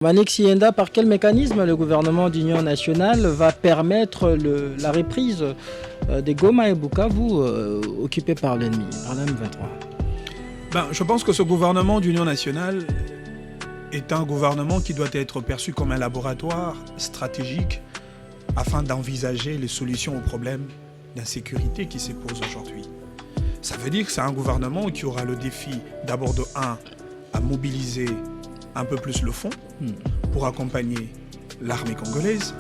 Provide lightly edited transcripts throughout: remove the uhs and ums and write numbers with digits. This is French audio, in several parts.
Manik Sienda, par quel mécanisme le gouvernement d'union nationale va permettre la reprise des Goma et Bukavu occupés par l'ennemi, par la M23? Je pense que ce gouvernement d'union nationale est un gouvernement qui doit être perçu comme un laboratoire stratégique afin d'envisager les solutions aux problèmes d'insécurité qui se posent aujourd'hui. Ça veut dire que c'est un gouvernement qui aura le défi d'abord de 1, à mobiliser un peu plus le fonds pour accompagner l'armée congolaise.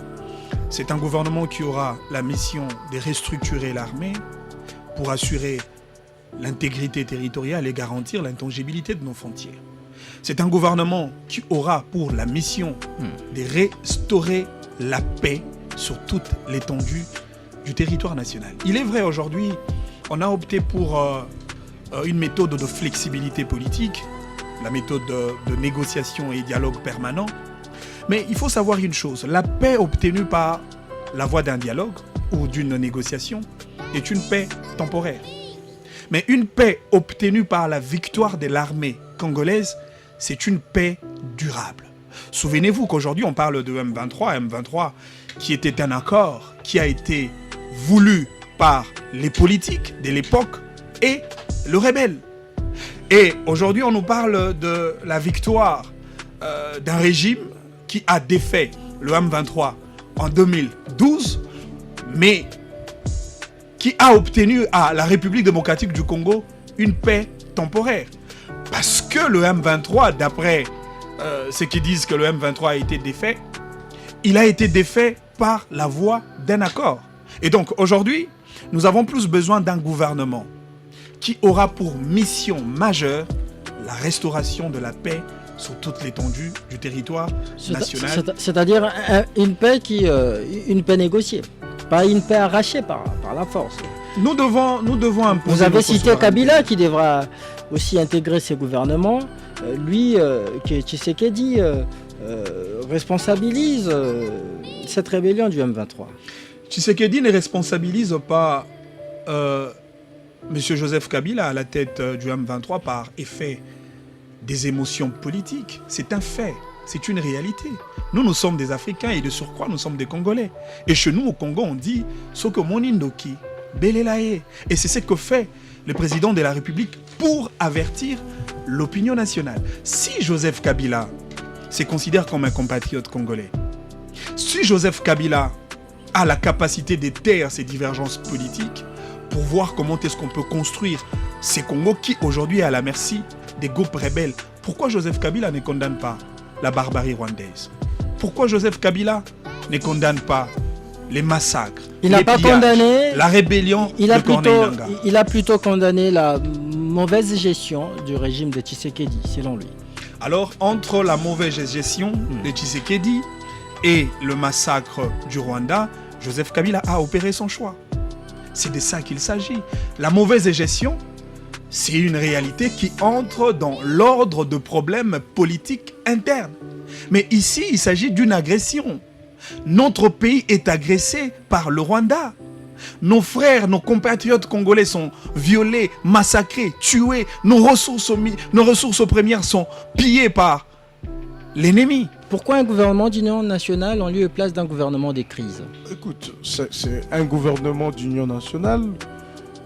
C'est un gouvernement qui aura la mission de restructurer l'armée pour assurer l'intégrité territoriale et garantir l'intangibilité de nos frontières. C'est un gouvernement qui aura pour la mission de restaurer la paix sur toute l'étendue du territoire national. Il est vrai, aujourd'hui, on a opté pour une méthode de flexibilité politique, la méthode de négociation et dialogue permanent. Mais il faut savoir une chose, la paix obtenue par la voie d'un dialogue ou d'une négociation est une paix temporaire. Mais une paix obtenue par la victoire de l'armée congolaise, c'est une paix durable. Souvenez-vous qu'aujourd'hui on parle de M23 qui était un accord qui a été voulu par les politiques de l'époque et le rebelle. Et aujourd'hui, on nous parle de la victoire d'un régime qui a défait le M23 en 2012, mais qui a obtenu à la République démocratique du Congo une paix temporaire. Parce que le M23, d'après ceux qui disent que le M23 a été défait, il a été défait par la voie d'un accord. Et donc aujourd'hui, nous avons plus besoin d'un gouvernement qui aura pour mission majeure la restauration de la paix sur toute l'étendue du territoire national. C'est-à-dire une paix négociée, pas une paix arrachée par la force. Nous devons imposer. Vous avez cité Kabila qui devra aussi intégrer ces gouvernements. Lui, Tshisekedi, responsabilise cette rébellion du M23. Tshisekedi ne responsabilise pas M. Joseph Kabila à la tête du M23 par effet des émotions politiques. C'est un fait, c'est une réalité. Nous sommes des Africains et de surcroît, nous sommes des Congolais. Et chez nous, au Congo, on dit « Soko monindoki, belelae ». Et c'est ce que fait le président de la République pour avertir l'opinion nationale. Si Joseph Kabila se considère comme un compatriote congolais, si Joseph Kabila a la capacité de taire ses divergences politiques, pour voir comment est-ce qu'on peut construire ces Congos qui aujourd'hui est à la merci des groupes rebelles. Pourquoi Joseph Kabila ne condamne pas la barbarie rwandaise? Pourquoi Joseph Kabila ne condamne pas les massacres, il n'a pas condamné la rébellion de Corneille Nangaa? Il a plutôt condamné la mauvaise gestion du régime de Tshisekedi, selon lui. Alors, entre la mauvaise gestion de Tshisekedi et le massacre du Rwanda, Joseph Kabila a opéré son choix. C'est de ça qu'il s'agit. La mauvaise gestion, c'est une réalité qui entre dans l'ordre de problèmes politiques internes. Mais ici, il s'agit d'une agression. Notre pays est agressé par le Rwanda. Nos frères, nos compatriotes congolais sont violés, massacrés, tués. Nos ressources premières sont pillées par l'ennemi. Pourquoi un gouvernement d'union nationale en lieu et place d'un gouvernement des crises? Écoute, c'est un gouvernement d'union nationale,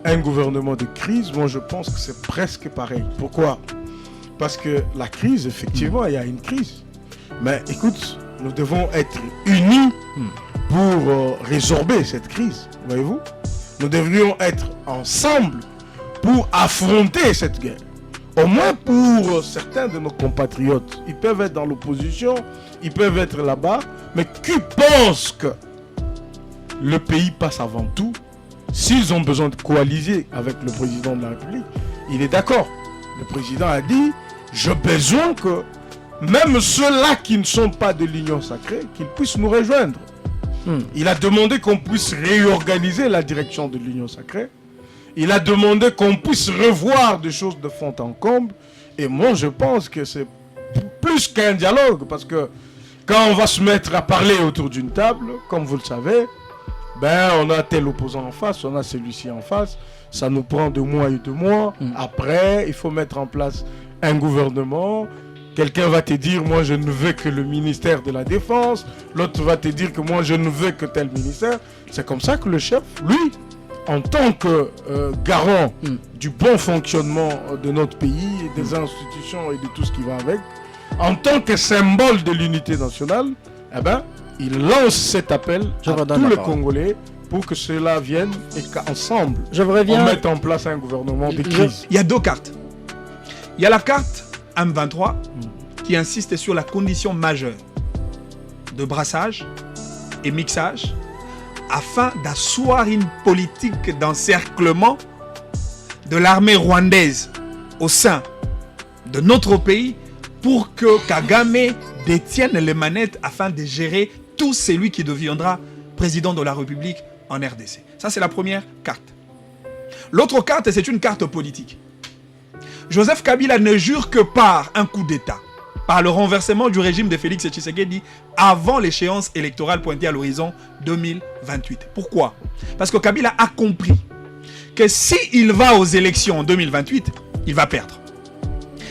un gouvernement de crise. Moi, je pense que c'est presque pareil. Pourquoi? Parce que la crise, effectivement, il y a une crise. Mais écoute, nous devons être unis pour résorber cette crise. Voyez-vous? Nous devrions être ensemble pour affronter cette guerre. Au moins pour certains de nos compatriotes. Ils peuvent être dans l'opposition, ils peuvent être là-bas, mais qui pensent que le pays passe avant tout? S'ils ont besoin de coaliser avec le président de la République, il est d'accord. Le président a dit, j'ai besoin que même ceux-là qui ne sont pas de l'Union sacrée, qu'ils puissent nous rejoindre. Il a demandé qu'on puisse réorganiser la direction de l'Union sacrée. Il a demandé qu'on puisse revoir des choses de fond en comble. Et moi, je pense que c'est plus qu'un dialogue. Parce que quand on va se mettre à parler autour d'une table, comme vous le savez, on a tel opposant en face, on a celui-ci en face. Ça nous prend 2 mois et 2 mois. Après, il faut mettre en place un gouvernement Quelqu'un va te dire, moi je ne veux que le ministère de la Défense. L'autre va te dire que moi je ne veux que tel ministère. C'est comme ça que le chef, lui, en tant que garant du bon fonctionnement de notre pays, et des institutions et de tout ce qui va avec, en tant que symbole de l'unité nationale, eh ben, il lance cet appel à tous les Congolais pour que cela vienne et qu'ensemble, on mette en place un gouvernement de crise. Il y a deux cartes. Il y a la carte M23 qui insiste sur la condition majeure de brassage et mixage afin d'asseoir une politique d'encerclement de l'armée rwandaise au sein de notre pays pour que Kagame détienne les manettes afin de gérer tout celui qui deviendra président de la République en RDC. Ça, c'est la première carte. L'autre carte, c'est une carte politique. Joseph Kabila ne jure que par un coup d'État, par le renversement du régime de Félix Tshisekedi avant l'échéance électorale pointée à l'horizon 2028. Pourquoi? Parce que Kabila a compris que s'il va aux élections en 2028, il va perdre.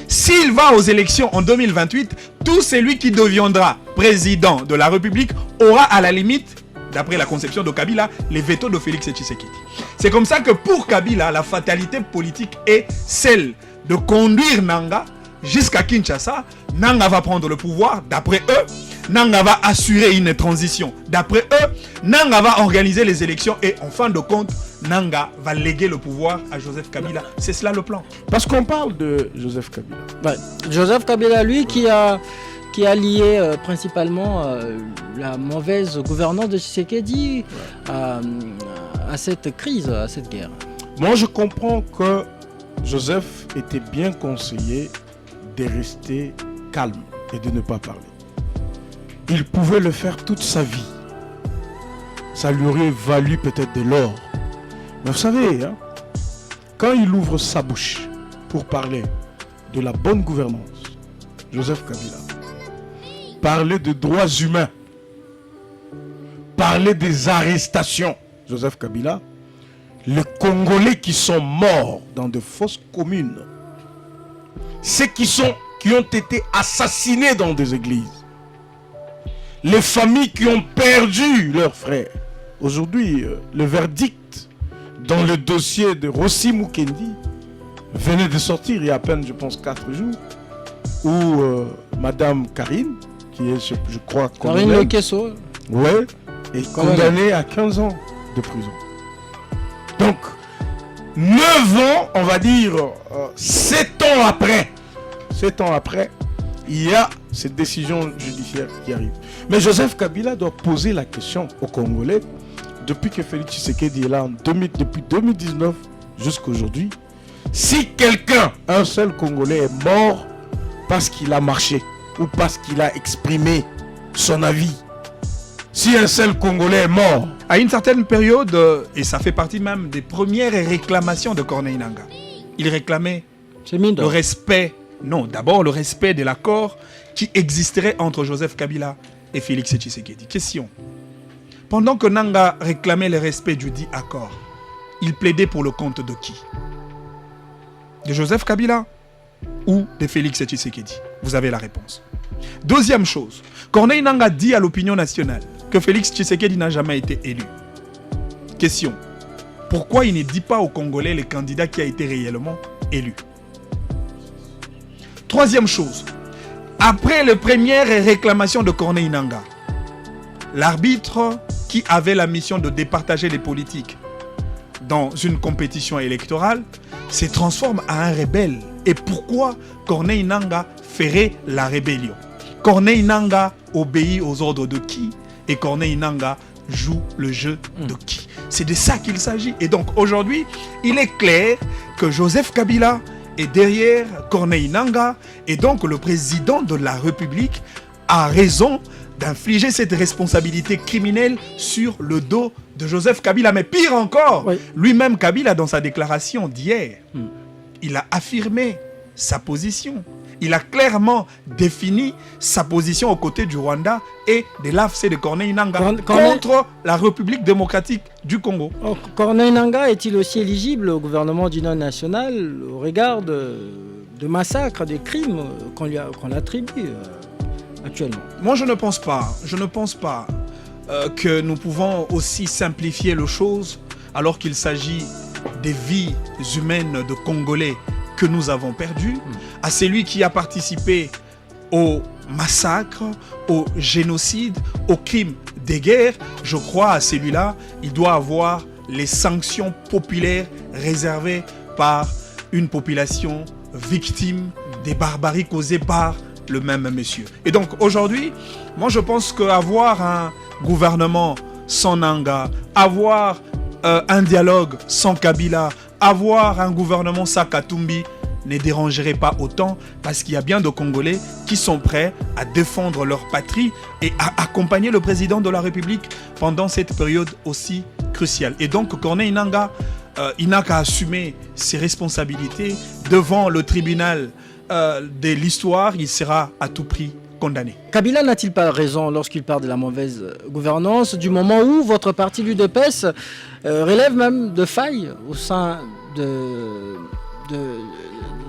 S'il va aux élections en 2028, tout celui qui deviendra président de la République aura à la limite, d'après la conception de Kabila, les vétos de Félix Tshisekedi. C'est comme ça que pour Kabila, la fatalité politique est celle de conduire Nanga jusqu'à Kinshasa. Nanga va prendre le pouvoir, d'après eux. Nanga va assurer une transition, d'après eux. Nanga va organiser les élections et en fin de compte, Nanga va léguer le pouvoir à Joseph Kabila. C'est cela le plan. Parce qu'on parle de Joseph Kabila. Ouais. Joseph Kabila, lui, qui a lié principalement la mauvaise gouvernance de Tshisekedi à cette crise, à cette guerre. Moi, je comprends que Joseph était bien conseillé de rester calme et de ne pas parler. Il pouvait le faire toute sa vie. Ça lui aurait valu peut-être de l'or. Mais vous savez, hein, quand il ouvre sa bouche pour parler de la bonne gouvernance, Joseph Kabila, parler de droits humains, parler des arrestations, Joseph Kabila, les Congolais qui sont morts dans de fausses communes, ceux qui ont été assassinés dans des églises, les familles qui ont perdu leurs frères. Aujourd'hui, le verdict dans le dossier de Rossi Mukendi venait de sortir il y a à peine, je pense, 4 jours, où Madame Karine, qui est, je crois, Karine Lekesso, ouais, est condamnée à 15 ans de prison. Donc, 9 ans, on va dire, 7 ans après, il y a cette décision judiciaire qui arrive. Mais Joseph Kabila doit poser la question aux Congolais, depuis que Félix Tshisekedi est là, depuis 2019 jusqu'à aujourd'hui, si quelqu'un, un seul Congolais est mort parce qu'il a marché ou parce qu'il a exprimé son avis, si un seul Congolais est mort. À une certaine période, et ça fait partie même des premières réclamations de Corneille Nangaa, il réclamait le respect, non, d'abord le respect de l'accord qui existerait entre Joseph Kabila et Félix Tshisekedi. Question. Pendant que Nangaa réclamait le respect du dit accord, il plaidait pour le compte de qui? De Joseph Kabila ou de Félix Tshisekedi? Vous avez la réponse. Deuxième chose, Corneille Nangaa dit à l'opinion nationale que Félix Tshisekedi n'a jamais été élu. Question. Pourquoi il ne dit pas aux Congolais le candidat qui a été réellement élu? Troisième chose, après les premières réclamations de Corneille Nangaa, l'arbitre qui avait la mission de départager les politiques dans une compétition électorale se transforme en un rebelle. Et pourquoi Corneille Nangaa ferait la rébellion? Corneille Nangaa obéit aux ordres de qui? Et Corneille Nangaa joue le jeu de qui? C'est de ça qu'il s'agit. Et donc aujourd'hui, il est clair que Joseph Kabila est derrière Corneille Nangaa. Et donc le président de la République a raison d'infliger cette responsabilité criminelle sur le dos de Joseph Kabila. Mais pire encore, lui-même Kabila, dans sa déclaration d'hier, il a affirmé sa position. Il a clairement défini sa position aux côtés du Rwanda et de l'AFC de Corneille Nangaa contre la République démocratique du Congo. Corneille Nangaa est-il aussi éligible au gouvernement d'union nationale au regard de de massacres, de crimes qu'on l'attribue actuellement. Moi, je ne pense pas. Je ne pense pas que nous pouvons aussi simplifier les choses alors qu'il s'agit des vies humaines de Congolais que nous avons perdues, à celui qui a participé au massacre, au génocide, aux crimes de guerre. Je crois à celui-là, il doit avoir les sanctions populaires réservées par une population victime des barbaries causées par le même monsieur. Et donc aujourd'hui, moi je pense qu'avoir un gouvernement sans Nanga, avoir un dialogue sans Kabila, avoir un gouvernement sans Katumbi ne dérangerait pas autant, parce qu'il y a bien de Congolais qui sont prêts à défendre leur patrie et à accompagner le président de la République pendant cette période aussi cruciale. Et donc Corneille Nangaa, il n'a qu'à assumer ses responsabilités devant le tribunal de l'histoire. Il sera à tout prix condamné. Kabila n'a-t-il pas raison lorsqu'il parle de la mauvaise gouvernance, du moment où votre parti l'UDPS relève même de failles au sein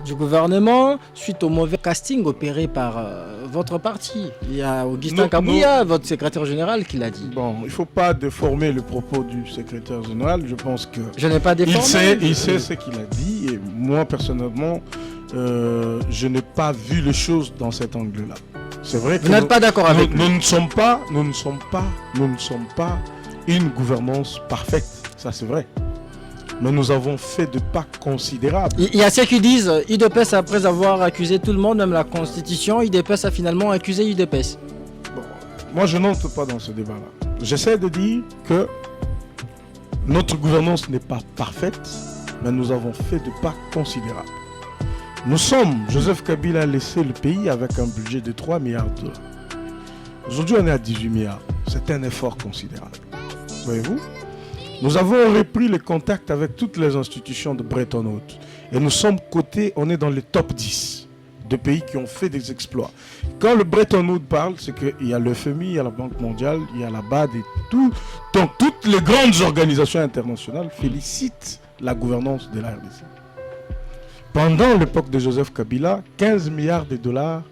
du gouvernement suite au mauvais casting opéré par votre parti? Il y a Augustin Kabouya, votre secrétaire général, qui l'a dit. Bon, il ne faut pas déformer le propos du secrétaire général. Je pense que je n'ai pas déformé. Il sait ce qu'il a dit, et moi personnellement, je n'ai pas vu les choses dans cet angle-là. C'est vrai que vous n'êtes pas d'accord avec lui. Nous ne sommes pas une gouvernance parfaite. Ça, c'est vrai. Mais nous avons fait de pas considérables. Il y a ceux qui disent UDPS, après avoir accusé tout le monde, même la Constitution, UDPS a finalement accusé UDPS. Bon, moi, je n'entre pas dans ce débat-là. J'essaie de dire que notre gouvernance n'est pas parfaite, mais nous avons fait de pas considérables. Joseph Kabila a laissé le pays avec un budget de 3 milliards de dollars. Aujourd'hui, on est à 18 milliards. C'est un effort considérable. Voyez-vous ? Nous avons repris les contacts avec toutes les institutions de Bretton Woods. Et nous sommes cotés, on est dans le top 10 de pays qui ont fait des exploits. Quand le Bretton Woods parle, c'est qu'il y a le FMI, il y a la Banque mondiale, il y a la BAD et tout. Donc toutes les grandes organisations internationales félicitent la gouvernance de la RDC. Pendant l'époque de Joseph Kabila, 15 milliards de dollars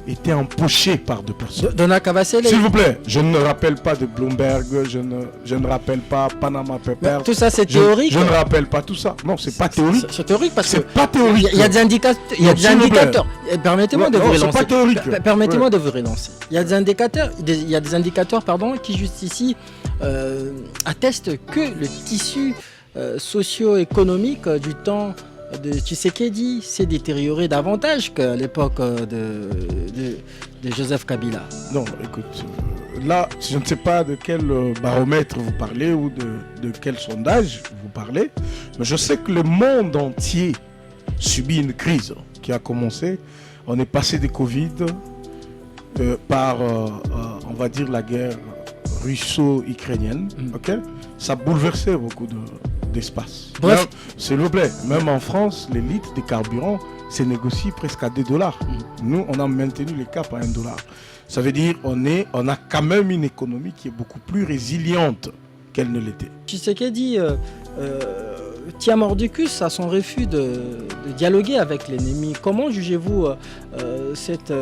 étaient empochés par deux personnes. Donna Cavacel. S'il vous plaît, je ne rappelle pas de Bloomberg, je ne rappelle pas Panama Papers. Tout ça, c'est théorique. Je ne rappelle pas tout ça. Non, c'est pas théorique. C'est théorique parce que c'est pas théorique. Il y a des indicateurs. Permettez-moi de vous relancer. C'est pas théorique. Permettez-moi de vous relancer. Il y a des indicateurs, qui justifient, attestent que le tissu socio-économique du temps de Tshisekedi s'est détérioré davantage qu'à l'époque de Joseph Kabila. Non, écoute, là, je ne sais pas de quel baromètre vous parlez ou de quel sondage vous parlez, mais je sais que le monde entier subit une crise qui a commencé. On est passé des Covid par, on va dire, la guerre russo-ukrainienne. Okay? Ça a bouleversé beaucoup d'espace. Bref, s'il vous plaît, même en France, les litres de carburant, c'est négocié presque à 2 $. Nous, on a maintenu les caps à 1 $. Ça veut dire on a quand même une économie qui est beaucoup plus résiliente qu'elle ne l'était. Tshisekedi tient mordicus à son refus de dialoguer avec l'ennemi. Comment jugez-vous cette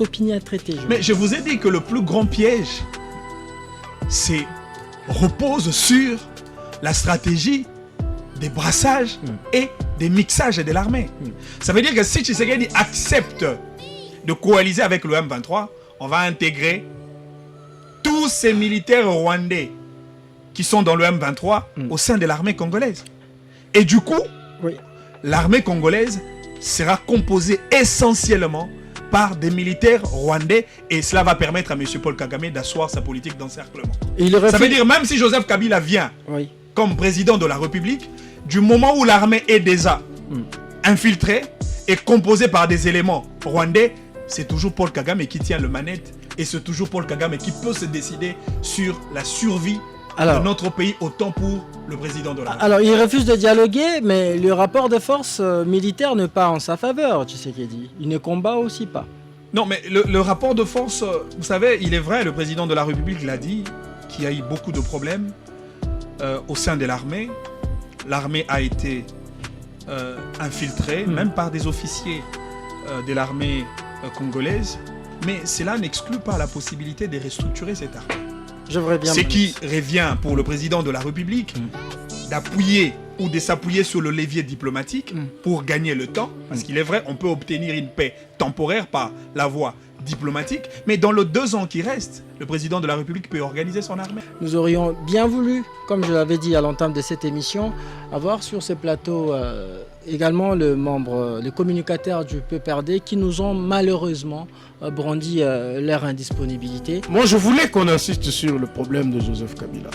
opinion traitée? Mais je vous ai dit que le plus grand piège, repose sur la stratégie des brassages et des mixages de l'armée. Ça veut dire que si Tshisekedi accepte de coaliser avec le M23, on va intégrer tous ces militaires rwandais qui sont dans le M23 au sein de l'armée congolaise. Et du coup, l'armée congolaise sera composée essentiellement par des militaires rwandais, et cela va permettre à M. Paul Kagame d'asseoir sa politique d'encerclement. Ça veut dire même si Joseph Kabila vient comme président de la République, du moment où l'armée est déjà infiltrée et composée par des éléments rwandais, c'est toujours Paul Kagame qui tient le manette, et c'est toujours Paul Kagame qui peut se décider sur la survie de notre pays, autant pour le président de la République. Alors, il refuse de dialoguer, mais le rapport de force militaire n'est pas en sa faveur, Tshisekedi. Il ne combat aussi pas. Non, mais le rapport de force, vous savez, il est vrai, le président de la République l'a dit, qu'il y a eu beaucoup de problèmes au sein de l'armée. L'armée a été infiltrée, même par des officiers de l'armée congolaise. Mais cela n'exclut pas la possibilité de restructurer cette armée. J'aimerais bien. Ce qui revient pour le président de la République d'appuyer ou de s'appuyer sur le levier diplomatique pour gagner le temps. Parce qu'il est vrai, on peut obtenir une paix temporaire par la voie diplomatique. Mais dans les 2 ans qui restent, le président de la République peut organiser son armée. Nous aurions bien voulu, comme je l'avais dit à l'entame de cette émission, avoir sur ce plateau également les communicateurs du PPRD qui nous ont malheureusement brandi leur indisponibilité. Moi, je voulais qu'on insiste sur le problème de Joseph Kabila.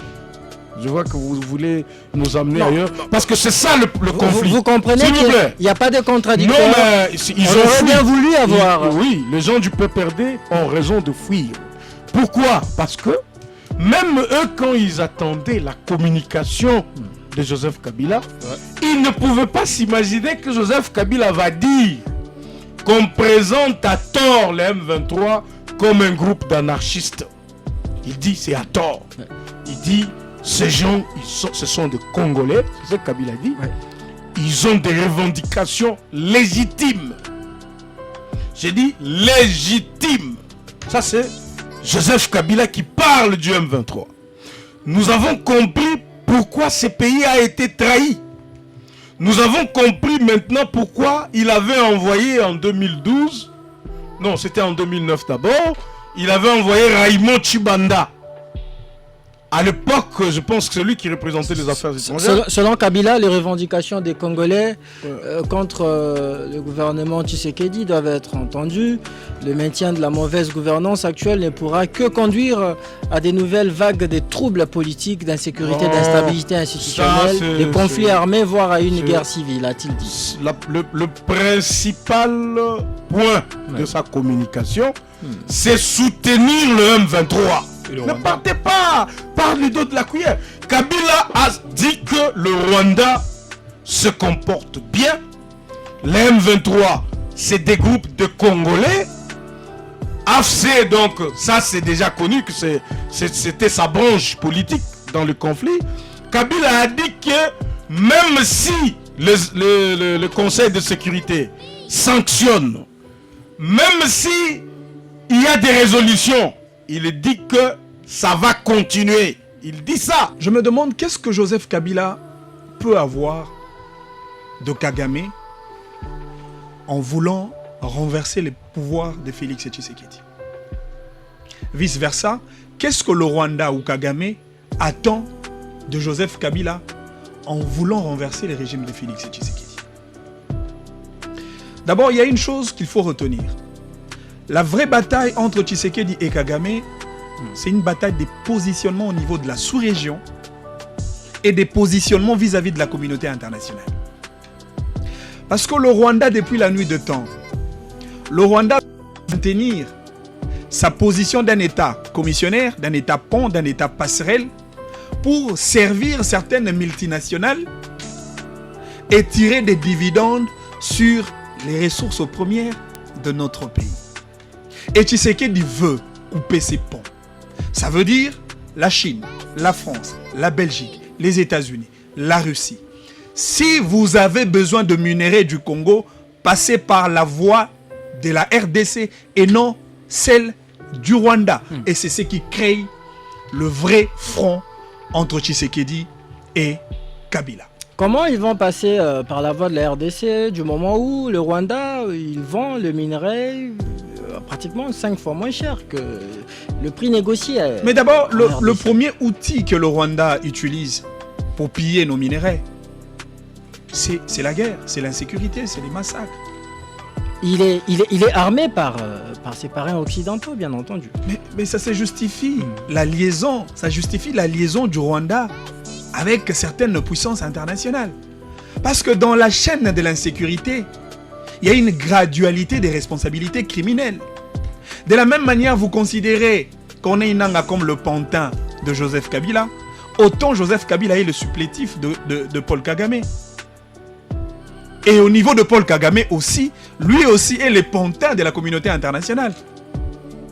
Je vois que vous voulez nous amener ailleurs. Parce que c'est ça le conflit. Vous comprenez qu'il n'y a pas de contradiction. Non, mais ils On aurait bien voulu avoir. Oui, les gens du PPRD ont raison de fuir. Pourquoi? Parce que même eux, quand ils attendaient la communication de Joseph Kabila, ils ne pouvaient pas s'imaginer que Joseph Kabila va dire qu'on présente à tort les M23 comme un groupe d'anarchistes. Il dit c'est à tort. Il dit ces gens, ce sont des Congolais, c'est ce que Kabila dit. Ils ont des revendications légitimes. J'ai dit légitimes. Ça c'est Joseph Kabila qui parle du M23. Nous avons compris pourquoi ce pays a été trahi. Nous avons compris maintenant pourquoi il avait envoyé en 2012, non c'était en 2009 d'abord, il avait envoyé Raymond Tshibanda. À l'époque, je pense que c'est lui qui représentait les affaires étrangères. Selon Kabila, les revendications des Congolais contre le gouvernement Tshisekedi doivent être entendues. Le maintien de la mauvaise gouvernance actuelle ne pourra que conduire à des nouvelles vagues de troubles politiques, d'insécurité, d'instabilité institutionnelle, de conflits armés, voire à une guerre civile, a-t-il dit. Le principal point de sa communication, c'est soutenir le M23. Ne partez pas par le dos de la cuillère. Kabila a dit que le Rwanda se comporte bien. Les M23, c'est des groupes de Congolais. AFC, donc, ça c'est déjà connu que c'était sa branche politique dans le conflit. Kabila a dit que même si le Conseil de sécurité sanctionne, même si il y a des résolutions, il dit que ça va continuer. Il dit ça. Je me demande qu'est-ce que Joseph Kabila peut avoir de Kagame en voulant renverser les pouvoirs de Félix Tshisekedi. Vice-versa, qu'est-ce que le Rwanda ou Kagame attend de Joseph Kabila en voulant renverser les régimes de Félix Tshisekedi? D'abord, il y a une chose qu'il faut retenir. La vraie bataille entre Tshisekedi et Kagame, c'est une bataille des positionnements au niveau de la sous-région et des positionnements vis-à-vis de la communauté internationale. Parce que le Rwanda, depuis la nuit de temps, le Rwanda va maintenir sa position d'un État commissionnaire, d'un État pont, d'un État passerelle pour servir certaines multinationales et tirer des dividendes sur les ressources premières de notre pays. Et Tshisekedi veut couper ses ponts. Ça veut dire la Chine, la France, la Belgique, les États-Unis, la Russie. Si vous avez besoin de minerais du Congo, passez par la voie de la RDC et non celle du Rwanda. Et c'est ce qui crée le vrai front entre Tshisekedi et Kabila. Comment ils vont passer par la voie de la RDC du moment où le Rwanda, ils vend le minerai pratiquement 5 fois moins cher que le prix négocié. Mais d'abord, le premier outil que le Rwanda utilise pour piller nos minerais, c'est la guerre, c'est l'insécurité, c'est les massacres. Il est armé par ses parrains occidentaux, bien entendu. Mais ça se justifie. La liaison, ça justifie la liaison du Rwanda avec certaines puissances internationales. Parce que dans la chaîne de l'insécurité, il y a une gradualité des responsabilités criminelles. De la même manière, vous considérez qu'on est Inanga comme le pantin de Joseph Kabila, autant Joseph Kabila est le supplétif de Paul Kagame. Et au niveau de Paul Kagame aussi, lui aussi est le pantin de la communauté internationale.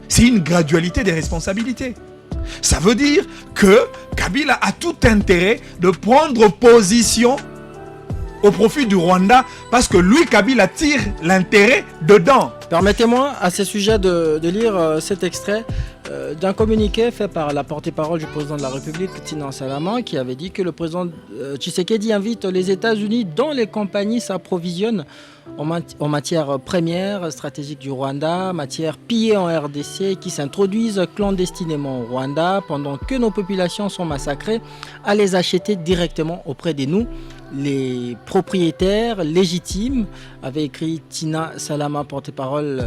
C'est une gradualité des responsabilités. Ça veut dire que Kabila a tout intérêt de prendre position au profit du Rwanda parce que lui, Kabila, tire l'intérêt dedans. Permettez-moi à ce sujet de lire cet extrait d'un communiqué fait par la porte-parole du président de la République, Tina Salama, qui avait dit que le président Tshisekedi invite les États-Unis dont les compagnies s'approvisionnent en matière première stratégique du Rwanda, matière pillée en RDC, qui s'introduisent clandestinement au Rwanda pendant que nos populations sont massacrées, à les acheter directement auprès de nous, les propriétaires légitimes, avait écrit Tina Salama, porte-parole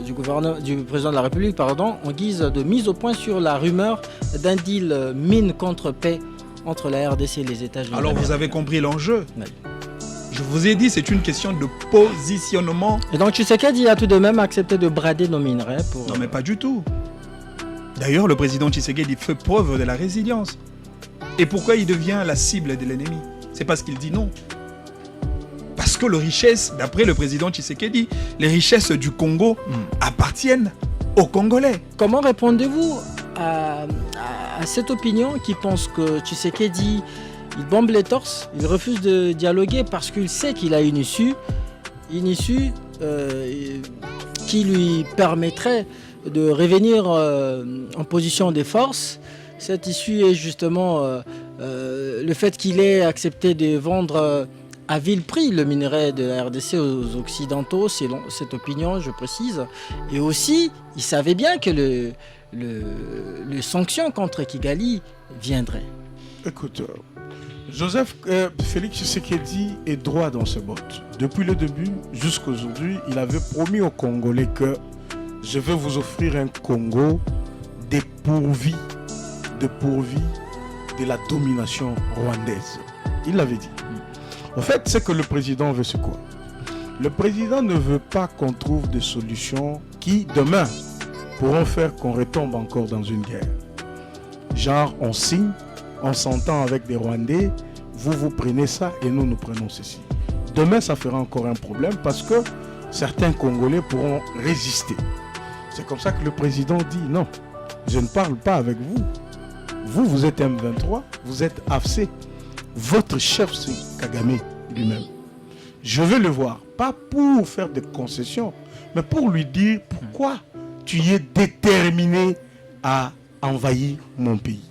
du président de la République, en guise de mise au point sur la rumeur d'un deal mine contre paix entre la RDC et les États-Unis. Alors vous avez compris l'enjeu. Oui. Je vous ai dit, c'est une question de positionnement. Et donc Tshisekedi a tout de même accepté de brader nos minerais pour... Non mais pas du tout. D'ailleurs, le président Tshisekedi fait preuve de la résilience. Et pourquoi il devient la cible de l'ennemi? C'est parce qu'il dit non. Parce que les richesses, d'après le président Tshisekedi, les richesses du Congo appartiennent aux Congolais. Comment répondez-vous à cette opinion qui pense que Tshisekedi, il bombe les torses, il refuse de dialoguer parce qu'il sait qu'il a une issue qui lui permettrait de revenir en position de force. Cette issue est justement le fait qu'il ait accepté de vendre à vil prix le minerai de la RDC aux Occidentaux, selon cette opinion, je précise. Et aussi, il savait bien que les sanctions contre Kigali viendraient. Écoute, Félix Tshisekedi est droit dans ses bottes. Depuis le début jusqu'à aujourd'hui, il avait promis aux Congolais que je vais vous offrir un Congo dépourvu de la domination rwandaise. Il l'avait dit. En fait, c'est que le président veut, c'est quoi? Le président ne veut pas qu'on trouve des solutions qui, demain, pourront faire qu'on retombe encore dans une guerre. Genre, on signe, on s'entend avec des Rwandais, vous prenez ça et nous prenons ceci. Demain, ça fera encore un problème parce que certains Congolais pourront résister. C'est comme ça que le président dit non, je ne parle pas avec vous. Vous êtes M23, vous êtes AFC. Votre chef, c'est Kagame lui-même. Je veux le voir, pas pour faire des concessions, mais pour lui dire pourquoi tu es déterminé à envahir mon pays.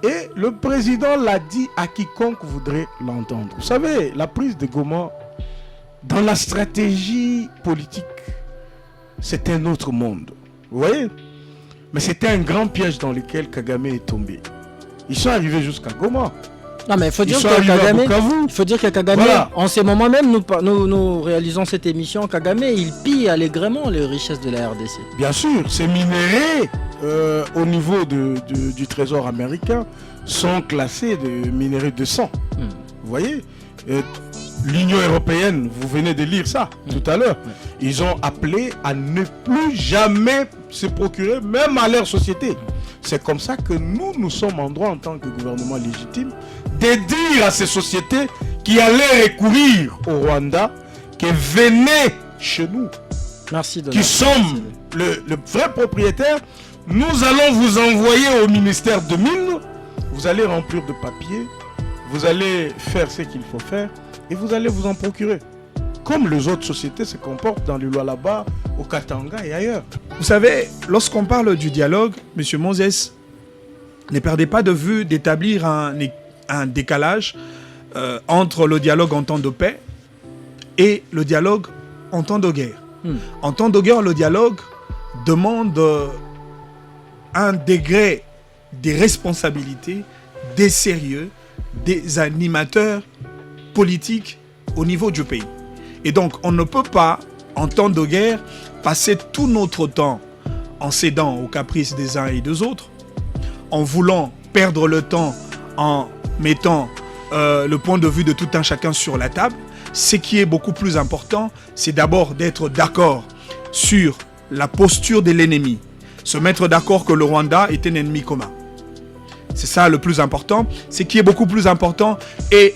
Et le président l'a dit à quiconque voudrait l'entendre. Vous savez, la prise de Goma, dans la stratégie politique, c'est un autre monde. Vous voyez? Mais c'était un grand piège dans lequel Kagame est tombé. Ils sont arrivés jusqu'à Goma. Non mais il faut dire que Kagame, voilà. En ces moments même, nous réalisons cette émission, Kagame, il pille allègrement les richesses de la RDC. Bien sûr, ces minéraux au niveau du trésor américain sont classés de minéraux de sang. Vous voyez, l'Union européenne, vous venez de lire ça tout à l'heure, ils ont appelé à ne plus jamais se procurer, même à leur société. C'est comme ça que nous sommes en droit en tant que gouvernement légitime de dire à ces sociétés qui allaient recourir au Rwanda que venez chez nous. Merci de qui sommes le vrai propriétaire. Nous allons vous envoyer au ministère de Mines. Vous allez remplir de papiers. Vous allez faire ce qu'il faut faire. Et vous allez vous en procurer. Comme les autres sociétés se comportent dans le Lualaba, au Katanga et ailleurs. Vous savez, lorsqu'on parle du dialogue, M. Moses, ne perdez pas de vue d'établir un décalage entre le dialogue en temps de paix et le dialogue en temps de guerre. En temps de guerre, le dialogue demande un degré de responsabilité, des sérieux, des animateurs politiques au niveau du pays. Et donc, on ne peut pas, en temps de guerre, passer tout notre temps en cédant aux caprices des uns et des autres, en voulant perdre le temps en mettant le point de vue de tout un chacun sur la table. Ce qui est beaucoup plus important, c'est d'abord d'être d'accord sur la posture de l'ennemi. Se mettre d'accord que le Rwanda est un ennemi commun. C'est ça le plus important. Ce qui est beaucoup plus important est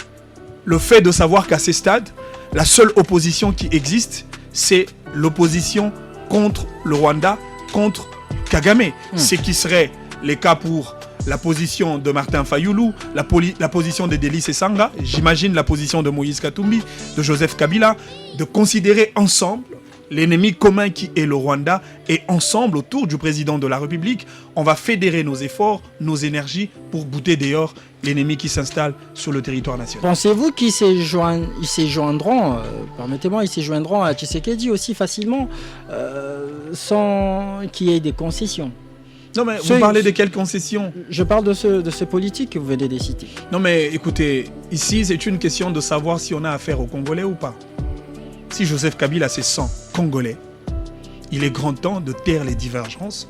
le fait de savoir qu'à ces stades, la seule opposition qui existe, c'est l'opposition contre le Rwanda, contre Kagame. Ce qui serait les cas pour la position de Martin Fayoulou, la position de Delis Esanga, j'imagine la position de Moïse Katumbi, de Joseph Kabila, de considérer ensemble l'ennemi commun qui est le Rwanda, et ensemble, autour du président de la République, on va fédérer nos efforts, nos énergies pour bouter dehors l'ennemi qui s'installe sur le territoire national. Pensez-vous qu'ils se joindront, permettez-moi, ils se joindront à Tshisekedi aussi facilement sans qu'il y ait des concessions? Non mais vous parlez de quelles concessions? Je parle de ce politique que vous venez de citer. Non mais écoutez, ici c'est une question de savoir si on a affaire aux Congolais ou pas. Si Joseph Kabila se sent congolais, il est grand temps de taire les divergences.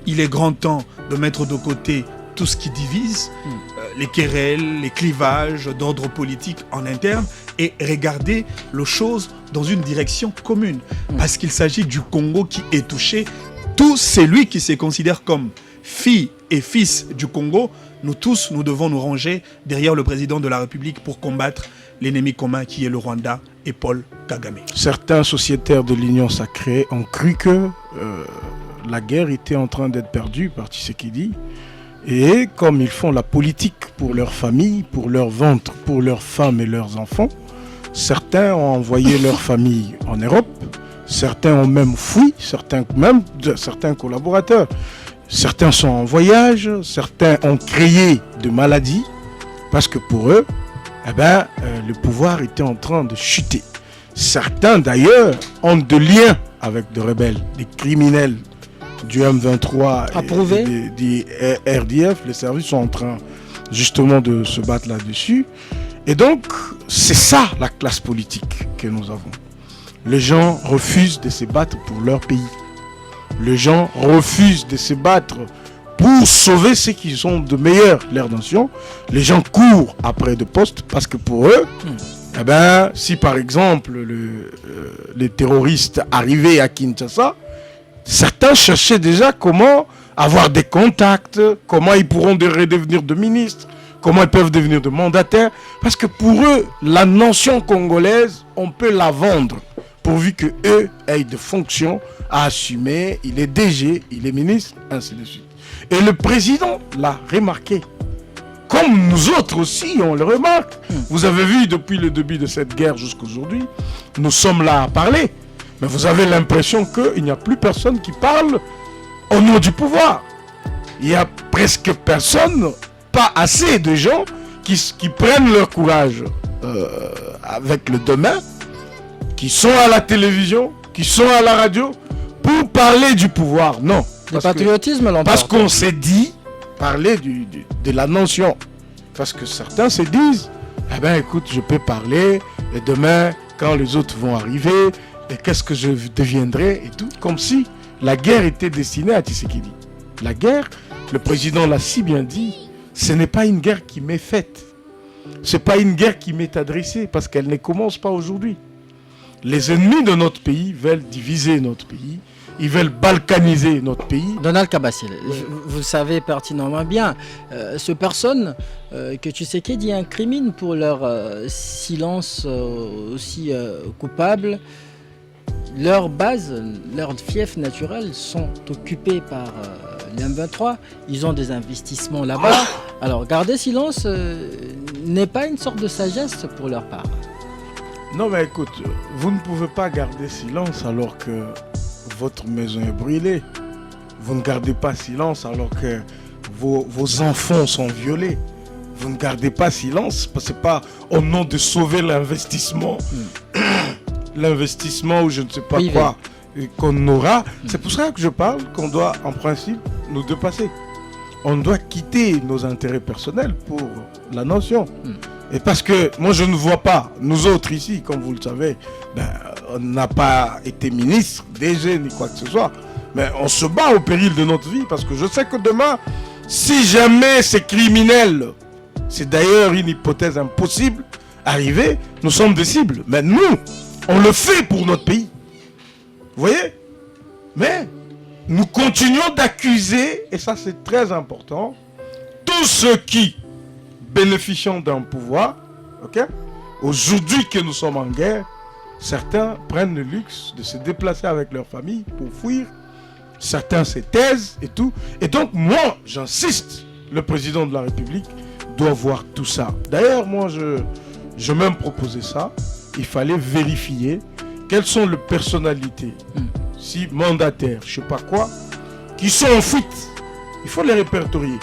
Il est grand temps de mettre de côté tout ce qui divise, les querelles, les clivages d'ordre politique en interne, et regarder les choses dans une direction commune. Parce qu'il s'agit du Congo qui est touché. Tout celui qui se considère comme fille et fils du Congo, nous tous, nous devons nous ranger derrière le président de la République pour combattre l'ennemi commun qui est le Rwanda et Paul Kagame. Certains sociétaires de l'Union sacrée ont cru que la guerre était en train d'être perdue par Tshisekedi. Et comme ils font la politique pour leur famille, pour leur ventre, pour leurs femmes et leurs enfants, certains ont envoyé leur famille en Europe, certains ont même fui, certains collaborateurs. Certains sont en voyage, certains ont créé de maladies, parce que pour eux, le pouvoir était en train de chuter. Certains d'ailleurs ont de liens avec des rebelles, des criminels du M23 et des RDF. Les services sont en train justement de se battre là-dessus. Et donc, c'est ça la classe politique que nous avons. Les gens refusent de se battre pour leur pays. Les gens refusent de se battre pour sauver ceux qui sont de meilleurs, leur nation. Les gens courent après des postes parce que pour eux, si par exemple les terroristes arrivaient à Kinshasa, certains cherchaient déjà comment avoir des contacts, comment ils pourront redevenir de ministres, comment ils peuvent devenir de mandataires. Parce que pour eux, la nation congolaise, on peut la vendre pourvu qu'eux aient des fonctions à assumer. Il est DG, il est ministre, ainsi de suite. Et le président l'a remarqué. Comme nous autres aussi, on le remarque. Vous avez vu depuis le début de cette guerre jusqu'à aujourd'hui, nous sommes là à parler. Mais vous avez l'impression qu'il n'y a plus personne qui parle au nom du pouvoir. Il n'y a presque personne, pas assez de gens qui prennent leur courage avec le demain, qui sont à la télévision, qui sont à la radio, pour parler du pouvoir. Non. Le patriotisme l'emporte. Parce qu'on s'est dit parler de la nation. Parce que certains se disent, écoute, je peux parler, et demain, quand les autres vont arriver, et qu'est-ce que je deviendrai, et tout. Comme si la guerre était destinée à Tshisekedi. La guerre, le président l'a si bien dit, ce n'est pas une guerre qui m'est faite. Ce n'est pas une guerre qui m'est adressée, parce qu'elle ne commence pas aujourd'hui. Les ennemis de notre pays veulent diviser notre pays. Ils veulent balkaniser notre pays. Donald Kabassil, vous savez pertinemment bien, ces personnes que Tshisekedi incrimine pour leur silence aussi coupable, leurs bases, leurs fiefs naturels sont occupés par les M23. Ils ont des investissements là-bas. Alors garder silence n'est pas une sorte de sagesse pour leur part. Non mais écoute, vous ne pouvez pas garder silence alors que votre maison est brûlée. Vous ne gardez pas silence alors que vos enfants sont violés. Vous ne gardez pas silence parce que ce n'est pas au nom de sauver l'investissement. L'investissement ou je ne sais pas quoi qu'on aura. C'est pour ça que je parle qu'on doit en principe nous dépasser. On doit quitter nos intérêts personnels pour la nation. Et parce que moi je ne vois pas, nous autres ici, comme vous le savez, on n'a pas été ministre, DG, ni quoi que ce soit. Mais on se bat au péril de notre vie parce que je sais que demain, si jamais ces criminels, c'est d'ailleurs une hypothèse impossible, arriver, nous sommes des cibles. Mais nous, on le fait pour notre pays. Vous voyez? Mais nous continuons d'accuser, et ça c'est très important, tous ceux qui bénéficiant d'un pouvoir, aujourd'hui que nous sommes en guerre, certains prennent le luxe de se déplacer avec leur famille pour fuir, certains se taisent et tout. Et donc moi, j'insiste, le président de la République doit voir tout ça. D'ailleurs, moi, je même proposé ça. Il fallait vérifier quelles sont les personnalités, si mandataires, je sais pas quoi, qui sont en fuite. Il faut les répertorier.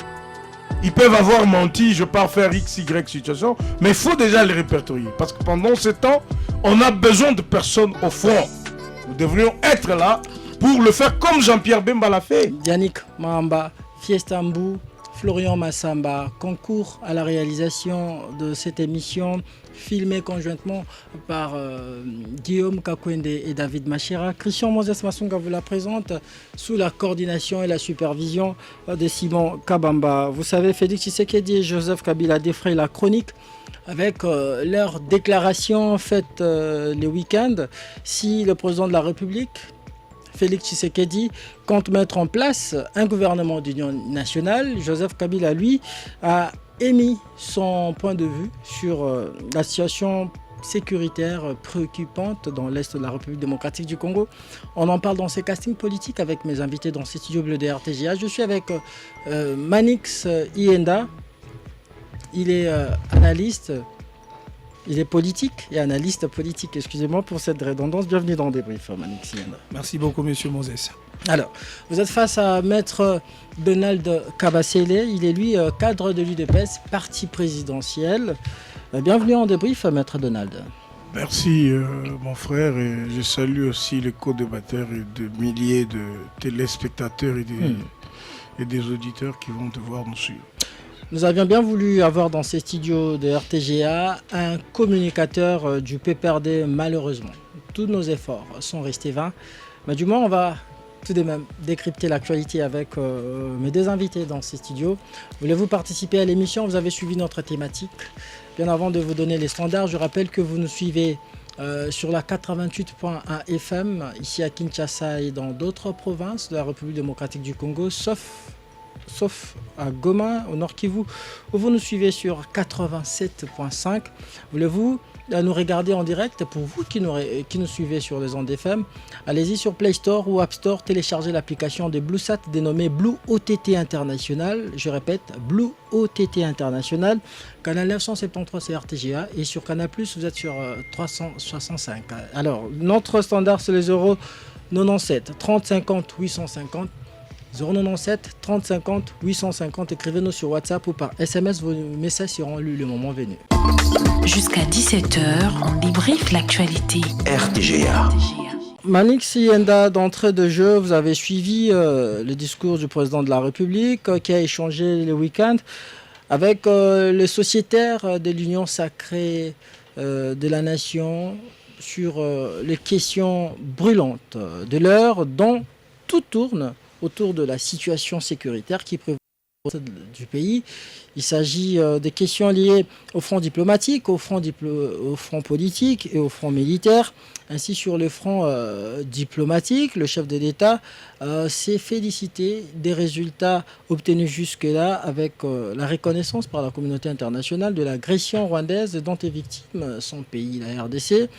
Ils peuvent avoir menti, je pars faire X, Y situation, mais il faut déjà les répertorier. Parce que pendant ce temps, on a besoin de personnes au front. Nous devrions être là pour le faire comme Jean-Pierre Bemba l'a fait. Yannick Mahamba, Fiestambu, Florian Massamba concourt à la réalisation de cette émission filmée conjointement par Guillaume Kakwende et David Machera. Christian Moses Massunga vous la présente sous la coordination et la supervision de Simon Kabamba. Vous savez, Félix Tshisekedi et Joseph Kabila défrayent la chronique avec leur déclaration faite les week-ends. Si le président de la République, Félix Tshisekedi, compte mettre en place un gouvernement d'union nationale, Joseph Kabila, lui, a émis son point de vue sur la situation sécuritaire préoccupante dans l'Est de la République démocratique du Congo. On en parle dans ces castings politiques avec mes invités dans ces studios bleus de RTGA. Je suis avec Manix Ienda. Il est analyste, il est politique et analyste politique. Excusez-moi pour cette redondance. Bienvenue dans Débrief, Manix Ienda. Merci beaucoup, monsieur Moses. Alors, vous êtes face à Maître Donald Kabasele. Il est, lui, cadre de l'UDPS, parti présidentiel. Bienvenue en débrief, Maître Donald. Merci, mon frère. Et je salue aussi les co-débatteurs et de milliers de téléspectateurs et des auditeurs qui vont devoir nous suivre. Nous avions bien voulu avoir dans ces studios de RTGA un communicateur du PPRD, malheureusement. Tous nos efforts sont restés vains. Mais du moins, on va tout de même décrypter l'actualité avec mes deux invités dans ces studios. Voulez-vous participer à l'émission? Vous avez suivi notre thématique. Bien avant de vous donner les standards, je rappelle que vous nous suivez sur la 88.1 FM, ici à Kinshasa et dans d'autres provinces de la République démocratique du Congo, sauf à Goma, au Nord Kivu, où vous nous suivez sur 87.5. Voulez-vous nous regarder en direct? Pour vous qui nous suivez sur les ondes FM, allez-y sur Play Store ou App Store, téléchargez l'application de BlueSat dénommée Blue OTT International. Je répète, Blue OTT International. Canal 973 c'est RTGA et sur Canal+, vous êtes sur 365. Alors, notre standard c'est les 097 30 50 850. 097 30 50 850. Écrivez-nous sur WhatsApp ou par SMS. Vos messages seront lus le moment venu. Jusqu'à 17h, on débriefe l'actualité. RTGA. Manix Ienda, d'entrée de jeu, vous avez suivi le discours du président de la République qui a échangé le week-end avec les sociétaires de l'Union sacrée de la nation sur les questions brûlantes de l'heure, dont tout tourne autour de la situation sécuritaire qui prévaut du pays. Il s'agit des questions liées au front diplomatique, au front politique et au front militaire. Ainsi, sur le front diplomatique, le chef de l'État s'est félicité des résultats obtenus jusque-là avec la reconnaissance par la communauté internationale de l'agression rwandaise dont est victime son pays, la RDC.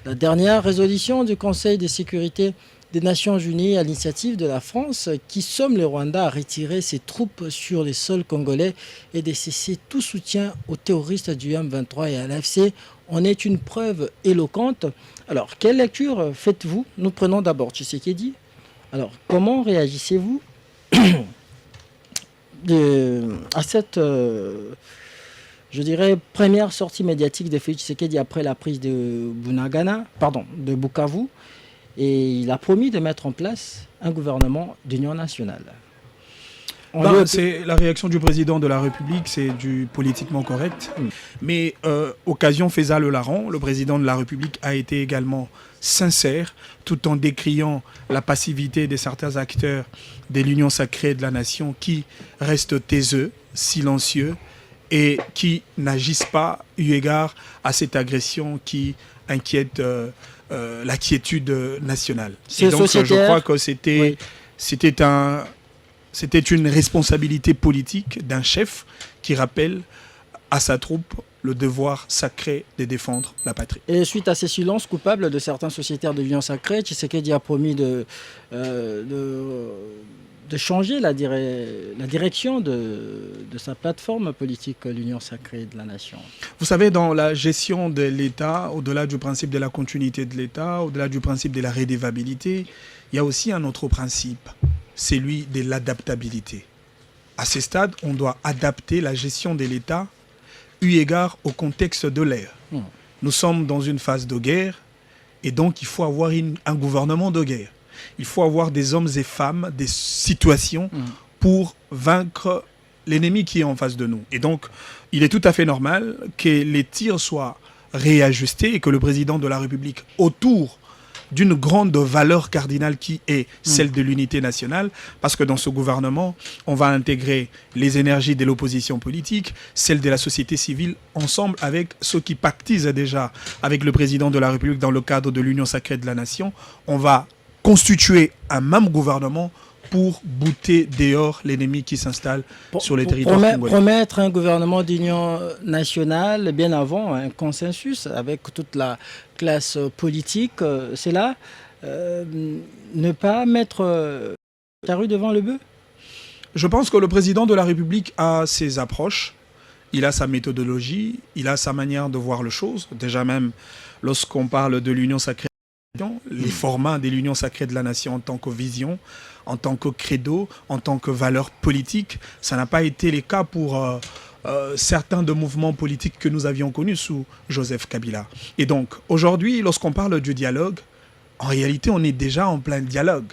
La dernière résolution du Conseil de sécurité des Nations Unies à l'initiative de la France qui somme le Rwanda à retirer ses troupes sur les sols congolais et de cesser tout soutien aux terroristes du M23 et à l'AFC en est une preuve éloquente. Alors, quelle lecture faites-vous? Nous prenons d'abord Tshisekedi. Alors, comment réagissez-vous à cette, je dirais, première sortie médiatique de Félix Tshisekedi après la prise de Bukavu? Et il a promis de mettre en place un gouvernement d'union nationale. C'est la réaction du président de la République, c'est du politiquement correct. Mais occasion faisant le larron, le président de la République a été également sincère, tout en décriant la passivité de certains acteurs de l'union sacrée de la nation qui restent taiseux, silencieux et qui n'agissent pas eu égard à cette agression qui inquiète la quiétude nationale. Et donc je crois que c'était une responsabilité politique d'un chef qui rappelle à sa troupe le devoir sacré de défendre la patrie. Et suite à ces silences coupables de certains sociétaires de l'Union sacrée, Tshisekedi a promis de changer la direction de sa plateforme politique, l'Union sacrée de la nation. Vous savez, dans la gestion de l'État, au-delà du principe de la continuité de l'État, au-delà du principe de la redevabilité, il y a aussi un autre principe, celui de l'adaptabilité. À ce stade, on doit adapter la gestion de l'État eu égard au contexte de l'ère. Nous sommes dans une phase de guerre et donc il faut avoir un gouvernement de guerre. Il faut avoir des hommes et femmes, des situations pour vaincre l'ennemi qui est en face de nous. Et donc, il est tout à fait normal que les tirs soient réajustés et que le président de la République, autour d'une grande valeur cardinale qui est celle de l'unité nationale, parce que dans ce gouvernement, on va intégrer les énergies de l'opposition politique, celles de la société civile, ensemble avec ceux qui pactisent déjà avec le président de la République dans le cadre de l'Union sacrée de la nation. On va constituer un même gouvernement pour bouter dehors l'ennemi qui s'installe sur les territoires congolais. Promettre un gouvernement d'union nationale bien avant un consensus avec toute la classe politique, c'est là ne pas mettre la rue devant le bœuf. Je pense que le président de la République a ses approches, il a sa méthodologie, il a sa manière de voir les choses. Déjà même, lorsqu'on parle de l'Union sacrée, les formats de l'Union sacrée de la nation en tant que vision, en tant que credo, en tant que valeur politique, ça n'a pas été le cas pour certains de mouvements politiques que nous avions connus sous Joseph Kabila. Et donc, aujourd'hui, lorsqu'on parle du dialogue, en réalité, on est déjà en plein dialogue.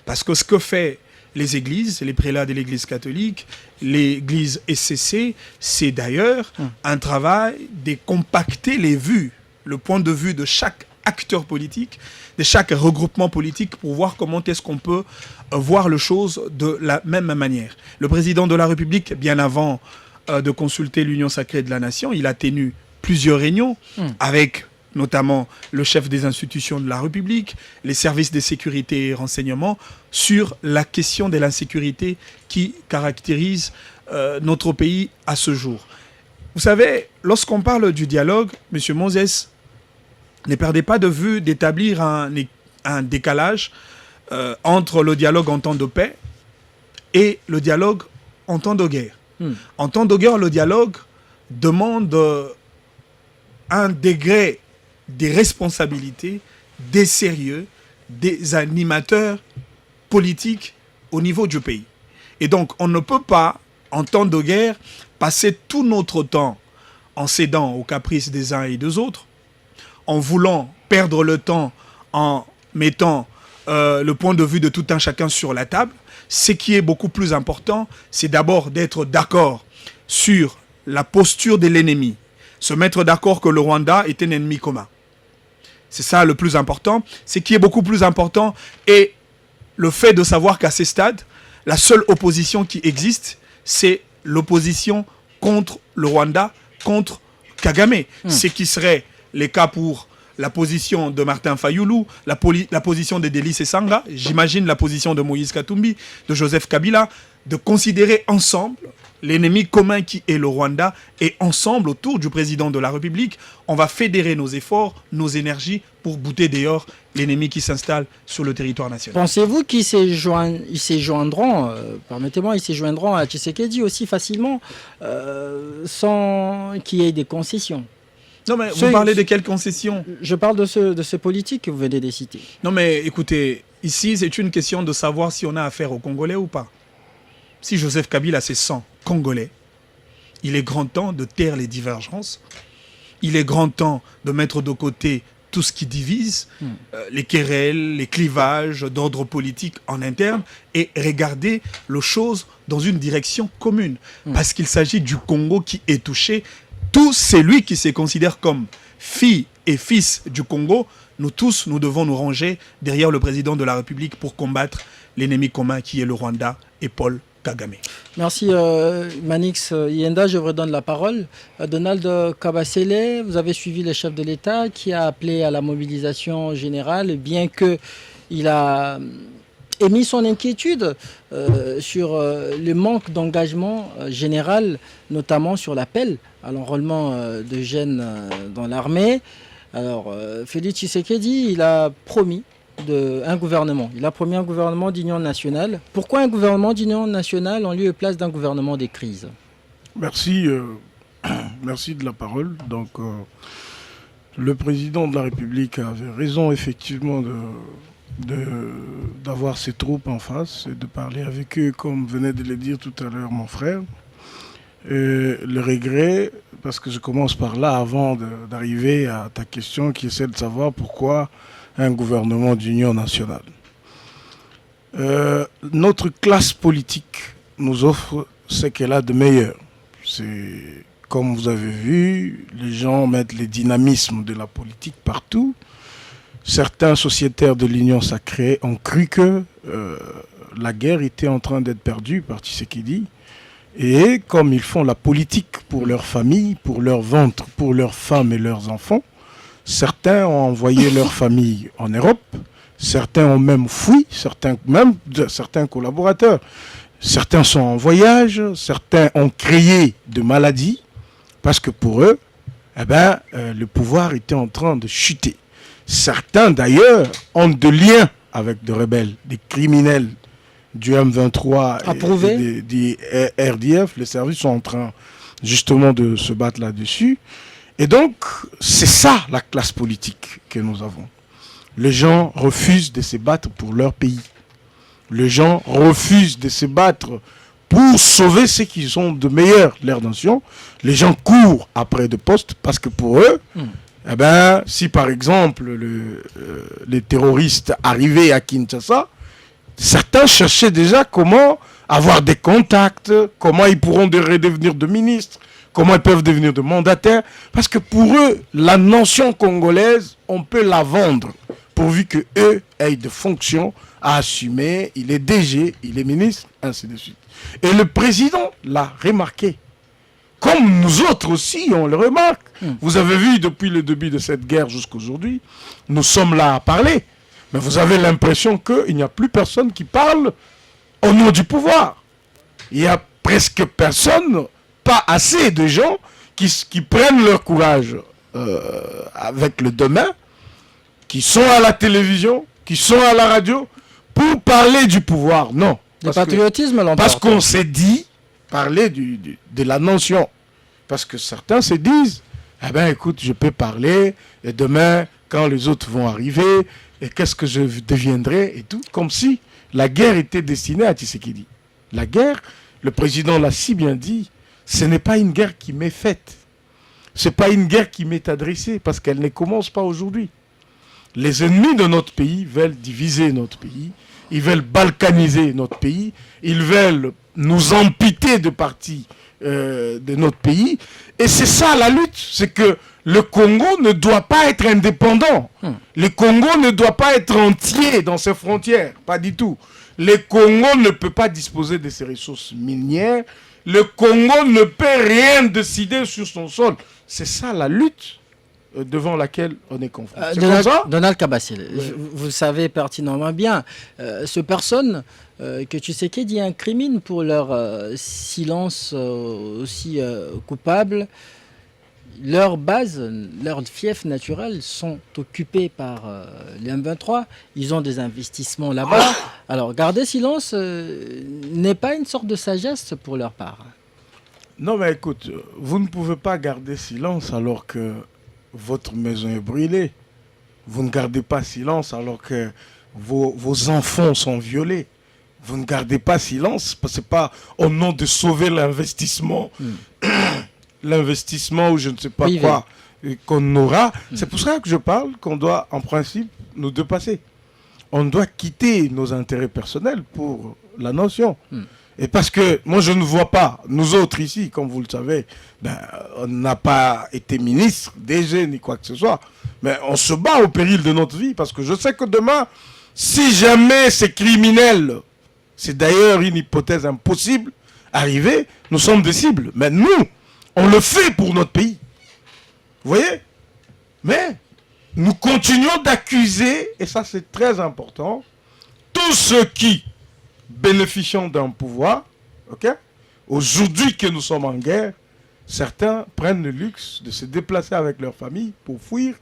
Parce que ce que fait les églises, les prélats de l'église catholique, l'église SCC, c'est d'ailleurs un travail de compacter les vues, le point de vue de chaque acteur politique, de chaque regroupement politique pour voir comment est-ce qu'on peut voir les choses de la même manière. Le président de la République, bien avant de consulter l'Union sacrée de la nation, il a tenu plusieurs réunions avec notamment le chef des institutions de la République, les services de sécurité et renseignement, sur la question de l'insécurité qui caractérise notre pays à ce jour. Vous savez, lorsqu'on parle du dialogue, M. Moses, ne perdez pas de vue d'établir un décalage entre le dialogue en temps de paix et le dialogue en temps de guerre. En temps de guerre, le dialogue demande un degré de responsabilité, des sérieux, des animateurs politiques au niveau du pays. Et donc, on ne peut pas, en temps de guerre, passer tout notre temps en cédant aux caprices des uns et des autres, en voulant perdre le temps en mettant le point de vue de tout un chacun sur la table. Ce qui est beaucoup plus important, c'est d'abord d'être d'accord sur la posture de l'ennemi. Se mettre d'accord que le Rwanda est un ennemi commun. C'est ça le plus important. Ce qui est beaucoup plus important est le fait de savoir qu'à ce stade, la seule opposition qui existe, c'est l'opposition contre le Rwanda, contre Kagame. Ce qui serait les cas pour la position de Martin Fayoulou, la position de Delis Esanga, j'imagine la position de Moïse Katumbi, de Joseph Kabila, de considérer ensemble l'ennemi commun qui est le Rwanda, et ensemble, autour du président de la République, on va fédérer nos efforts, nos énergies pour bouter dehors l'ennemi qui s'installe sur le territoire national. Pensez-vous qu'ils se joindront, permettez-moi, ils se joindront à Tshisekedi aussi facilement sans qu'il y ait des concessions? Non mais vous parlez de quelles concessions? Je parle de ce politique que vous venez de citer. Non mais écoutez, ici c'est une question de savoir si on a affaire aux Congolais ou pas. Si Joseph Kabila se sent congolais, il est grand temps de taire les divergences. Il est grand temps de mettre de côté tout ce qui divise, les querelles, les clivages d'ordre politique en interne, et regarder les choses dans une direction commune. Parce qu'il s'agit du Congo qui est touché. Tout celui qui se considère comme fille et fils du Congo, nous tous, nous devons nous ranger derrière le président de la République pour combattre l'ennemi commun qui est le Rwanda et Paul Kagame. Merci Manix Yenda, je vous redonne la parole. Donald Kabasele, vous avez suivi le chef de l'État qui a appelé à la mobilisation générale, bien qu'il a émis son inquiétude sur le manque d'engagement général, notamment sur l'appel à l'enrôlement de jeunes dans l'armée. Alors, Félix Tshisekedi, il a promis un gouvernement. Il a promis un gouvernement d'union nationale. Pourquoi un gouvernement d'union nationale en lieu et place d'un gouvernement des crises? Merci, merci de la parole. Donc, le président de la République avait raison effectivement d'avoir ses troupes en face et de parler avec eux, comme venait de le dire tout à l'heure mon frère. Le regret, parce que je commence par là avant d'arriver à ta question qui est celle de savoir pourquoi un gouvernement d'union nationale. Notre classe politique nous offre ce qu'elle a de meilleur. C'est, comme vous avez vu, les gens mettent les dynamismes de la politique partout. Certains sociétaires de l'Union sacrée ont cru que la guerre était en train d'être perdue par Tshisekedi. Et comme ils font la politique pour leur famille, pour leur ventre, pour leurs femmes et leurs enfants, certains ont envoyé leur famille en Europe, certains ont même fui, certains collaborateurs. Certains sont en voyage, certains ont créé de maladies, parce que pour eux, le pouvoir était en train de chuter. Certains d'ailleurs ont de liens avec des rebelles, des criminels du M23 et du RDF. Les services sont en train justement de se battre là-dessus. Et donc, c'est ça la classe politique que nous avons. Les gens refusent de se battre pour leur pays. Les gens refusent de se battre pour sauver ce qu'ils ont de meilleur, leur nation. Les gens courent après des postes parce que pour eux, si par exemple les terroristes arrivaient à Kinshasa, certains cherchaient déjà comment avoir des contacts, comment ils pourront redevenir de ministres, comment ils peuvent devenir de mandataires. Parce que pour eux, la nation congolaise, on peut la vendre, pourvu qu'eux aient des fonctions à assumer. Il est DG, il est ministre, ainsi de suite. Et le président l'a remarqué. Comme nous autres aussi, on le remarque. Vous avez vu, depuis le début de cette guerre jusqu'à aujourd'hui, nous sommes là à parler. Mais vous avez l'impression qu'il n'y a plus personne qui parle au nom du pouvoir. Il n'y a presque personne, pas assez de gens qui prennent leur courage avec le demain, qui sont à la télévision, qui sont à la radio, pour parler du pouvoir. Non. Le patriotisme l'emporte. Parce qu'on s'est dit parler de la nation. Parce que certains se disent, écoute, je peux parler, et demain, quand les autres vont arriver, et qu'est-ce que je deviendrai, et tout, comme si la guerre était destinée à Tshisekedi. La guerre, le président l'a si bien dit, ce n'est pas une guerre qui m'est faite. Ce n'est pas une guerre qui m'est adressée, parce qu'elle ne commence pas aujourd'hui. Les ennemis de notre pays veulent diviser notre pays, ils veulent balkaniser notre pays, ils veulent nous amputer de parties de notre pays. Et c'est ça la lutte, c'est que le Congo ne doit pas être indépendant. Le Congo ne doit pas être entier dans ses frontières, pas du tout. Le Congo ne peut pas disposer de ses ressources minières. Le Congo ne peut rien décider sur son sol. C'est ça la lutte devant laquelle on est confronté. Donald Kabassil, vous savez pertinemment bien, ces personnes que Tshisekedi incrimine pour leur silence aussi coupable, leurs bases, leurs fiefs naturels sont occupés par les M23. Ils ont des investissements là-bas. Alors, garder silence n'est pas une sorte de sagesse pour leur part. Non, mais écoute, vous ne pouvez pas garder silence alors que votre maison est brûlée. Vous ne gardez pas silence alors que vos enfants sont violés. Vous ne gardez pas silence parce que c'est pas au nom de sauver l'investissement, l'investissement ou je ne sais pas quoi qu'on aura. C'est pour ça que je parle qu'on doit en principe nous dépasser. On doit quitter nos intérêts personnels pour la nation. Et parce que moi je ne vois pas, nous autres ici, comme vous le savez, on n'a pas été ministre, DG ni quoi que ce soit, mais on se bat au péril de notre vie parce que je sais que demain, si jamais ces criminels, c'est d'ailleurs une hypothèse impossible, arriver, nous sommes des cibles. Mais nous, on le fait pour notre pays. Vous voyez? Mais nous continuons d'accuser, et ça c'est très important, tous ceux qui, bénéficiant d'un pouvoir, ok, aujourd'hui que nous sommes en guerre, certains prennent le luxe de se déplacer avec leur famille pour fuir.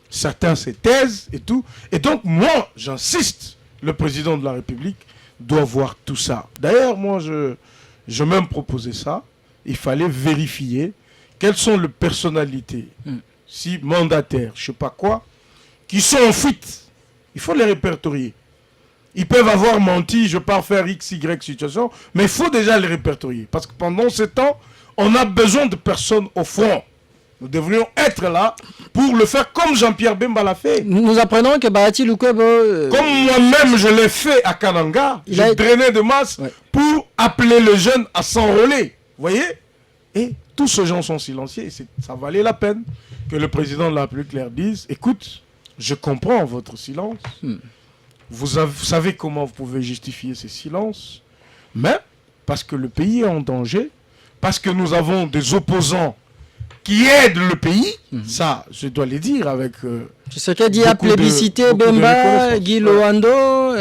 Certains se taisent et tout. Et donc, moi, j'insiste, le président de la République doit voir tout ça. D'ailleurs, moi, je même proposé ça. Il fallait vérifier quelles sont les personnalités, si mandataires, je ne sais pas quoi, qui sont en fuite. Il faut les répertorier. Ils peuvent avoir menti, je pars faire X, Y situation, mais il faut déjà les répertorier. Parce que pendant ce temps, on a besoin de personnes au front. Nous devrions être là pour le faire comme Jean-Pierre Bemba l'a fait. Nous apprenons que Bahati Lukwebo... Comme moi-même je l'ai fait à Kananga, j'ai drainé de masse pour appeler les jeunes à s'enrôler. Vous voyez? Et tous ces gens sont silencieux et ça valait la peine que le président de la République leur dise, écoute, je comprends votre silence. Vous savez comment vous pouvez justifier ces silences, mais parce que le pays est en danger, parce que nous avons des opposants qui aident le pays, ça, je dois le dire avec... ce qu'a dit à plébisciter Bemba, Guy Loando,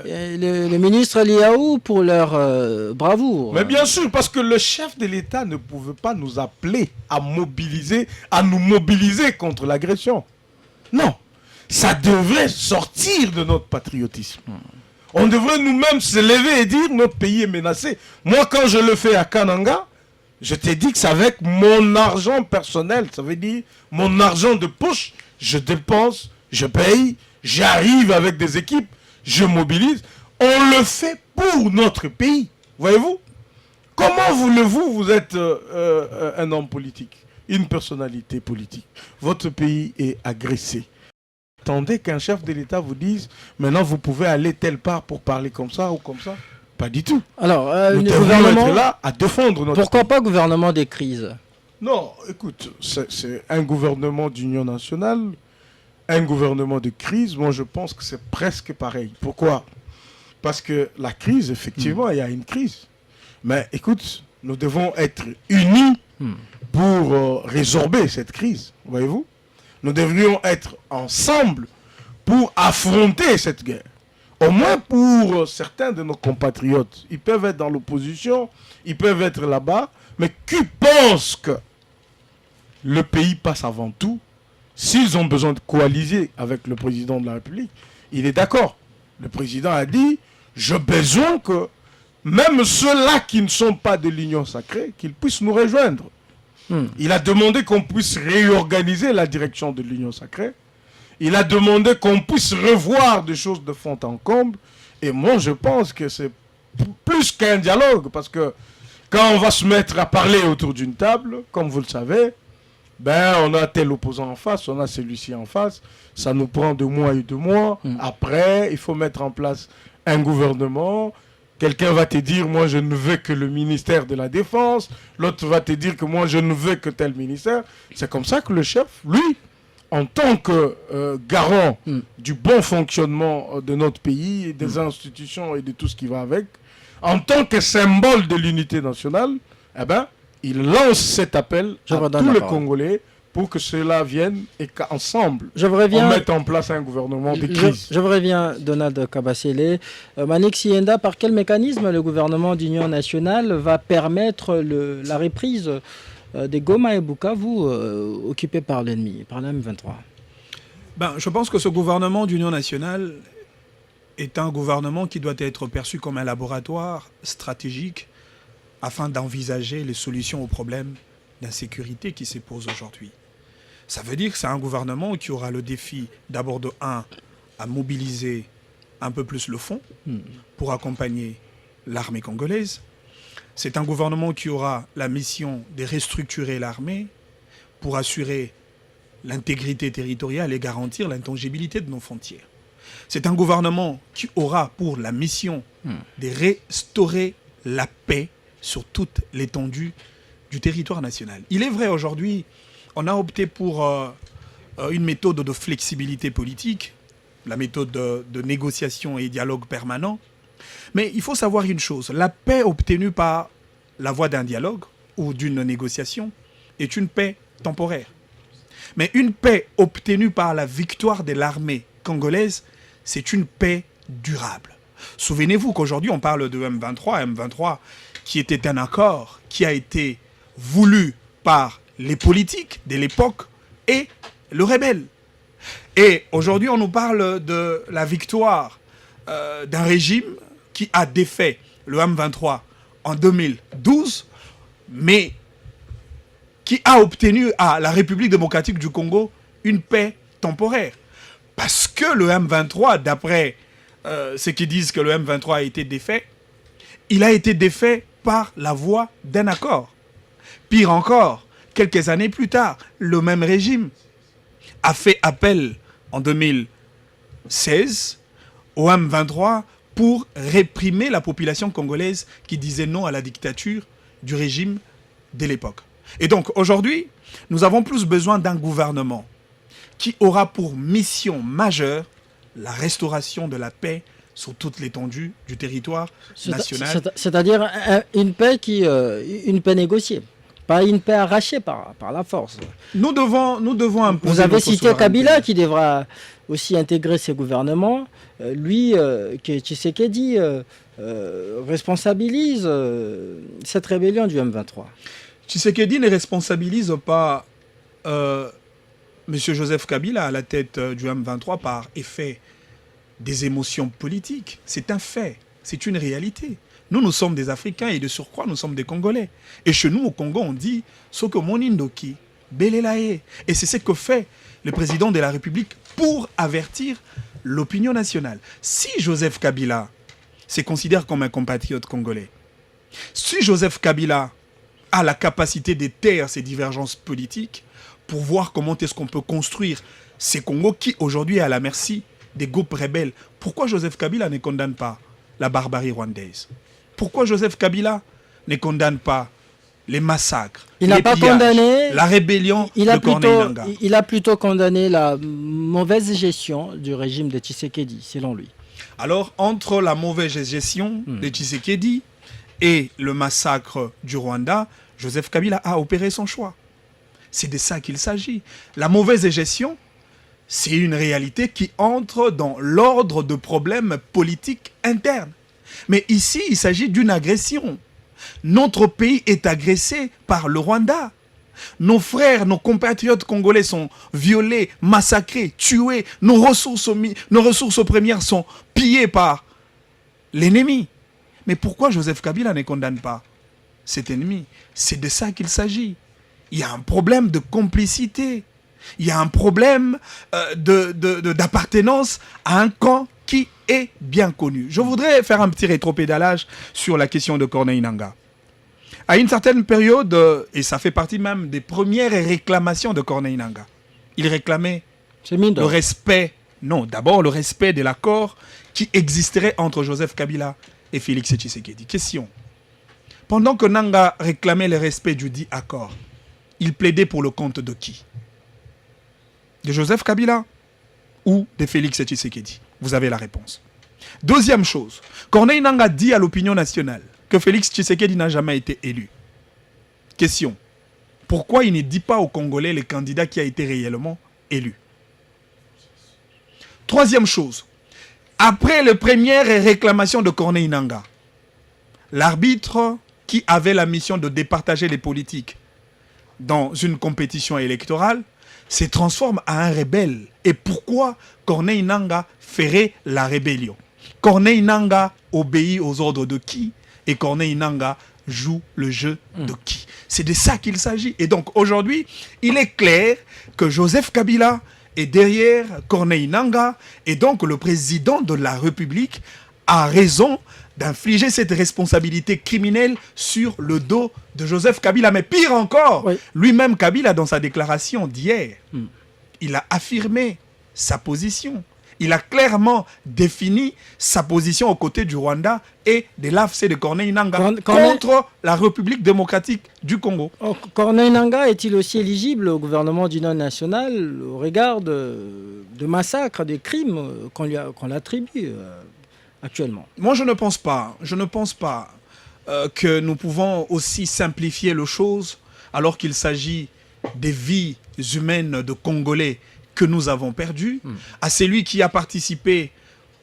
le ministre Liaou pour leur bravoure. Mais bien sûr, parce que le chef de l'État ne pouvait pas nous appeler à nous mobiliser contre l'agression. Non, ça devrait sortir de notre patriotisme. On devrait nous-mêmes se lever et dire notre pays est menacé. Moi, quand je le fais à Kananga, je t'ai dit que c'est avec mon argent personnel, ça veut dire mon argent de poche, je dépense, je paye, j'arrive avec des équipes, je mobilise. On le fait pour notre pays, voyez-vous? Comment voulez-vous, vous êtes un homme politique, une personnalité politique, votre pays est agressé. Attendez qu'un chef de l'État vous dise, maintenant vous pouvez aller telle part pour parler comme ça ou comme ça. Pas du tout. Alors, nous devons être là à défendre notre pourquoi pays. Pas gouvernement des crises? Non, écoute, c'est un gouvernement d'union nationale, un gouvernement de crise. Moi, je pense que c'est presque pareil. Pourquoi? Parce que la crise, effectivement, il y a une crise. Mais écoute, nous devons être unis pour résorber cette crise, voyez-vous? Nous devrions être ensemble pour affronter cette guerre. Au moins pour certains de nos compatriotes. Ils peuvent être dans l'opposition, ils peuvent être là-bas, mais qui pensent que le pays passe avant tout, s'ils ont besoin de coaliser avec le président de la République, il est d'accord. Le président a dit, j'ai besoin que même ceux-là qui ne sont pas de l'Union sacrée, qu'ils puissent nous rejoindre. Il a demandé qu'on puisse réorganiser la direction de l'Union sacrée. Il a demandé qu'on puisse revoir des choses de fond en comble. Et moi, je pense que c'est plus qu'un dialogue. Parce que quand on va se mettre à parler autour d'une table, comme vous le savez, ben, on a tel opposant en face, on a celui-ci en face. Ça nous prend 2 mois et 2 mois. Après, il faut mettre en place un gouvernement. Quelqu'un va te dire, moi, je ne veux que le ministère de la Défense. L'autre va te dire que moi, je ne veux que tel ministère. C'est comme ça que le chef, lui, en tant que garant du bon fonctionnement de notre pays, des institutions et de tout ce qui va avec, en tant que symbole de l'unité nationale, eh ben, il lance cet appel à tous les Congolais pour que cela vienne et qu'ensemble, on mette en place un gouvernement de crise. Je reviens, Donald Kabasele. Manik Sienda, par quel mécanisme le gouvernement d'union nationale va permettre la reprise des Goma et Bukavu occupés par l'ennemi, par la M23? Je pense que ce gouvernement d'union nationale est un gouvernement qui doit être perçu comme un laboratoire stratégique afin d'envisager les solutions aux problèmes d'insécurité qui se posent aujourd'hui. Ça veut dire que c'est un gouvernement qui aura le défi d'abord de 1, à mobiliser un peu plus le fonds pour accompagner l'armée congolaise. C'est un gouvernement qui aura la mission de restructurer l'armée pour assurer l'intégrité territoriale et garantir l'intangibilité de nos frontières. C'est un gouvernement qui aura pour la mission de restaurer la paix sur toute l'étendue du territoire national. Il est vrai, aujourd'hui, on a opté pour une méthode de flexibilité politique, la méthode de négociation et dialogue permanent. Mais il faut savoir une chose, la paix obtenue par la voie d'un dialogue ou d'une négociation est une paix temporaire. Mais une paix obtenue par la victoire de l'armée congolaise, c'est une paix durable. Souvenez-vous qu'aujourd'hui, on parle de M23 qui était un accord qui a été voulu par les politiques de l'époque et le rebelle. Et aujourd'hui, on nous parle de la victoire d'un régime qui a défait le M23 en 2012, mais qui a obtenu à la République démocratique du Congo une paix temporaire. Parce que le M23, d'après ceux qui disent que le M23 a été défait, il a été défait par la voie d'un accord. Pire encore, quelques années plus tard, le même régime a fait appel en 2016 au M23 pour réprimer la population congolaise qui disait non à la dictature du régime de l'époque. Et donc aujourd'hui, nous avons plus besoin d'un gouvernement qui aura pour mission majeure la restauration de la paix sur toute l'étendue du territoire national. C'est-à-dire une paix négociée, pas une paix arrachée par la force. Nous devons imposer. Vous avez notre cité souveraineté. Kabila qui devra aussi intégrer ses gouvernements. Lui, que Tshisekedi responsabilise cette rébellion du M23. Tshisekedi ne responsabilise pas M. Joseph Kabila à la tête du M23 par effet des émotions politiques. C'est un fait, c'est une réalité. Nous sommes des Africains et de surcroît, nous sommes des Congolais. Et chez nous, au Congo, on dit « Soko monindoki, belelae ». Et c'est ce que fait le président de la République pour avertir l'opinion nationale. Si Joseph Kabila se considère comme un compatriote congolais, si Joseph Kabila a la capacité de taire ses divergences politiques pour voir comment est-ce qu'on peut construire ces Congos qui aujourd'hui est à la merci des groupes rebelles, pourquoi Joseph Kabila ne condamne pas la barbarie rwandaise? Pourquoi Joseph Kabila ne condamne pas les massacres, il n'a pas condamné la rébellion de Corneille Nangaa? Il a plutôt condamné la mauvaise gestion du régime de Tshisekedi, selon lui. Alors, entre la mauvaise gestion de Tshisekedi et le massacre du Rwanda, Joseph Kabila a opéré son choix. C'est de ça qu'il s'agit. La mauvaise gestion, c'est une réalité qui entre dans l'ordre de problèmes politiques internes. Mais ici, il s'agit d'une agression. Notre pays est agressé par le Rwanda. Nos frères, nos compatriotes congolais sont violés, massacrés, tués. Nos ressources premières sont pillées par l'ennemi. Mais pourquoi Joseph Kabila ne condamne pas cet ennemi? C'est de ça qu'il s'agit. Il y a un problème de complicité. Il y a un problème d'appartenance à un camp qui est bien connu. Je voudrais faire un petit rétropédalage sur la question de Corneille Nangaa. À une certaine période, et ça fait partie même des premières réclamations de Corneille Nangaa, il réclamait le respect, d'abord le respect de l'accord qui existerait entre Joseph Kabila et Félix Tshisekedi. Question. Pendant que Nangaa réclamait le respect du dit accord, il plaidait pour le compte de qui? De Joseph Kabila ou de Félix Tshisekedi? Vous avez la réponse. Deuxième chose, Corneille Nangaa dit à l'opinion nationale que Félix Tshisekedi n'a jamais été élu. Question. Pourquoi il ne dit pas aux Congolais le candidat qui a été réellement élu? Troisième chose, après les premières réclamations de Corneille Nangaa, l'arbitre qui avait la mission de départager les politiques dans une compétition électorale se transforme en un rebelle. Et pourquoi Corneille Nangaa ferait la rébellion? Corneille Nangaa obéit aux ordres de qui? Et Corneille Nangaa joue le jeu de qui? C'est de ça qu'il s'agit. Et donc aujourd'hui, il est clair que Joseph Kabila est derrière Corneille Nangaa. Et donc le président de la République a raison d'infliger cette responsabilité criminelle sur le dos de Joseph Kabila. Mais pire encore, lui-même Kabila, dans sa déclaration d'hier, il a affirmé sa position. Il a clairement défini sa position aux côtés du Rwanda et de l'AFC de Corneille Nangaa contre la République démocratique du Congo. Corneille Nangaa est-il aussi éligible au gouvernement d'union nationale au regard de massacres, de crimes qu'on l'attribue actuellement? Moi, je ne pense pas. Je ne pense pas que nous pouvons aussi simplifier les choses alors qu'il s'agit des vies humaines de Congolais que nous avons perdues, à celui qui a participé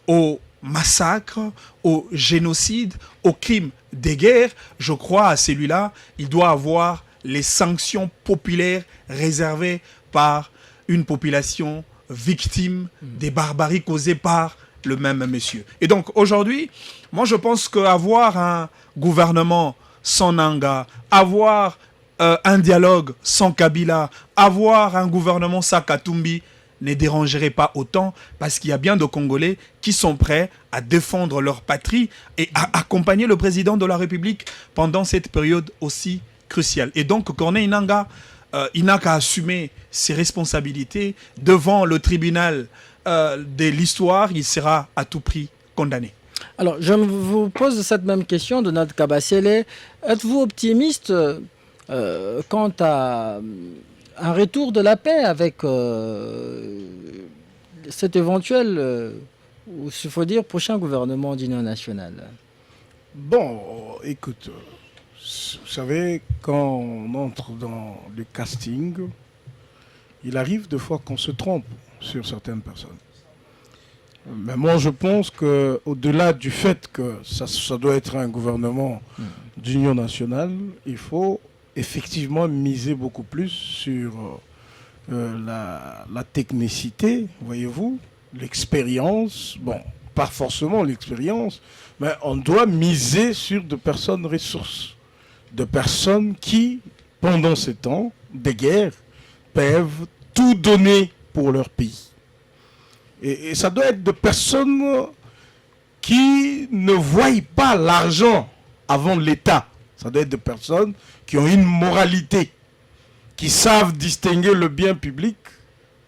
au massacre, au génocide, au crime de guerre, je crois à celui-là, il doit avoir les sanctions populaires réservées par une population victime des barbaries causées par le même monsieur. Et donc aujourd'hui, moi je pense qu'avoir un gouvernement sans Nanga, avoir un dialogue sans Kabila, avoir un gouvernement sans Katumbi ne dérangerait pas autant, parce qu'il y a bien de Congolais qui sont prêts à défendre leur patrie et à accompagner le président de la République pendant cette période aussi cruciale. Et donc Corneille Nangaa, il n'a qu'à assumer ses responsabilités devant le tribunal de l'histoire. Il sera à tout prix condamné. Alors, je vous pose cette même question, Donald Kabasele. Êtes-vous optimiste quant à un retour de la paix avec cet éventuel, ou il faut dire, prochain gouvernement d'union nationale? Bon, écoute, vous savez, quand on entre dans le casting, il arrive des fois qu'on se trompe sur certaines personnes. Mais moi, je pense qu'au-delà du fait que ça doit être un gouvernement d'union nationale, il faut effectivement miser beaucoup plus sur la technicité, voyez-vous, l'expérience. Bon, pas forcément l'expérience, mais on doit miser sur de personnes ressources, de personnes qui, pendant ces temps de guerre, peuvent tout donner pour leur pays. Et ça doit être de personnes qui ne voient pas l'argent avant l'État. Ça doit être de personnes qui ont une moralité, qui savent distinguer le bien public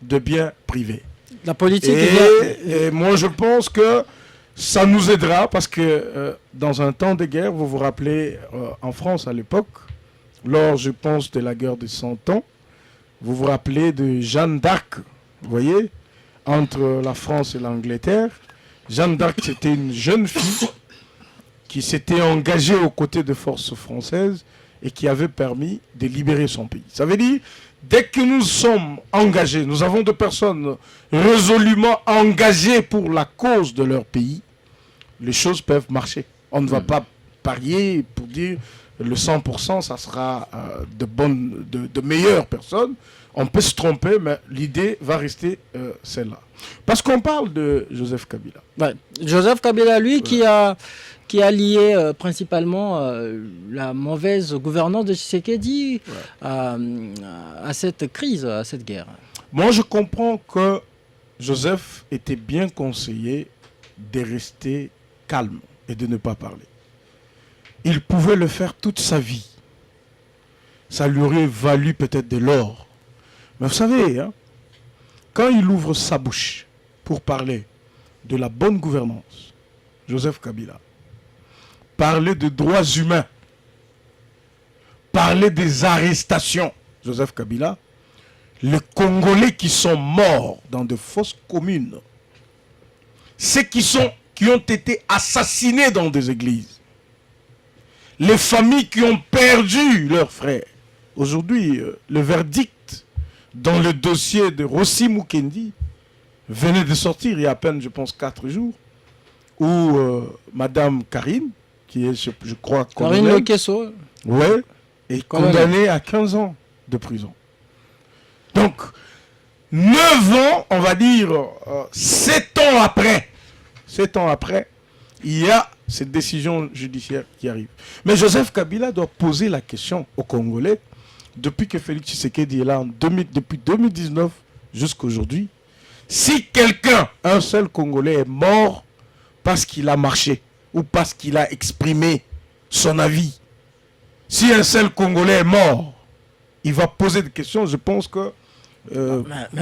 de bien privé. La politique et moi, je pense que ça nous aidera parce que dans un temps de guerre, vous vous rappelez, en France à l'époque, lors, je pense, de la guerre de 100 ans, vous vous rappelez de Jeanne d'Arc, vous voyez, entre la France et l'Angleterre. Jeanne d'Arc, c'était une jeune fille qui s'était engagée aux côtés des forces françaises et qui avait permis de libérer son pays. Ça veut dire, dès que nous sommes engagés, nous avons des personnes résolument engagées pour la cause de leur pays, les choses peuvent marcher. On ne va pas parier pour dire le 100%, ça sera de meilleures personnes. On peut se tromper, mais l'idée va rester celle-là. Parce qu'on parle de Joseph Kabila. Ouais. Joseph Kabila, lui, qui a lié principalement la mauvaise gouvernance de Tshisekedi à cette crise, à cette guerre. Moi, je comprends que Joseph était bien conseillé de rester calme et de ne pas parler. Il pouvait le faire toute sa vie. Ça lui aurait valu peut-être de l'or. Mais vous savez, hein, quand il ouvre sa bouche pour parler de la bonne gouvernance, Joseph Kabila, parler de droits humains, parler des arrestations, Joseph Kabila, les Congolais qui sont morts dans de fausses communes, ceux qui ont été assassinés dans des églises, les familles qui ont perdu leurs frères. Aujourd'hui, le verdict dans le dossier de Rossi Mukendi venait de sortir il y a à peine, je pense, 4 jours, où Madame Karine, qui est, je crois, Karine Lekesso, est condamnée à 15 ans de prison. Donc, 9 ans, on va dire, 7 ans après, il y a cette décision judiciaire qui arrive. Mais Joseph Kabila doit poser la question aux Congolais, depuis que Félix Tshisekedi est là, depuis 2019 jusqu'à aujourd'hui, si quelqu'un, un seul Congolais est mort parce qu'il a marché ou parce qu'il a exprimé son avis, si un seul Congolais est mort, il va poser des questions. Je pense que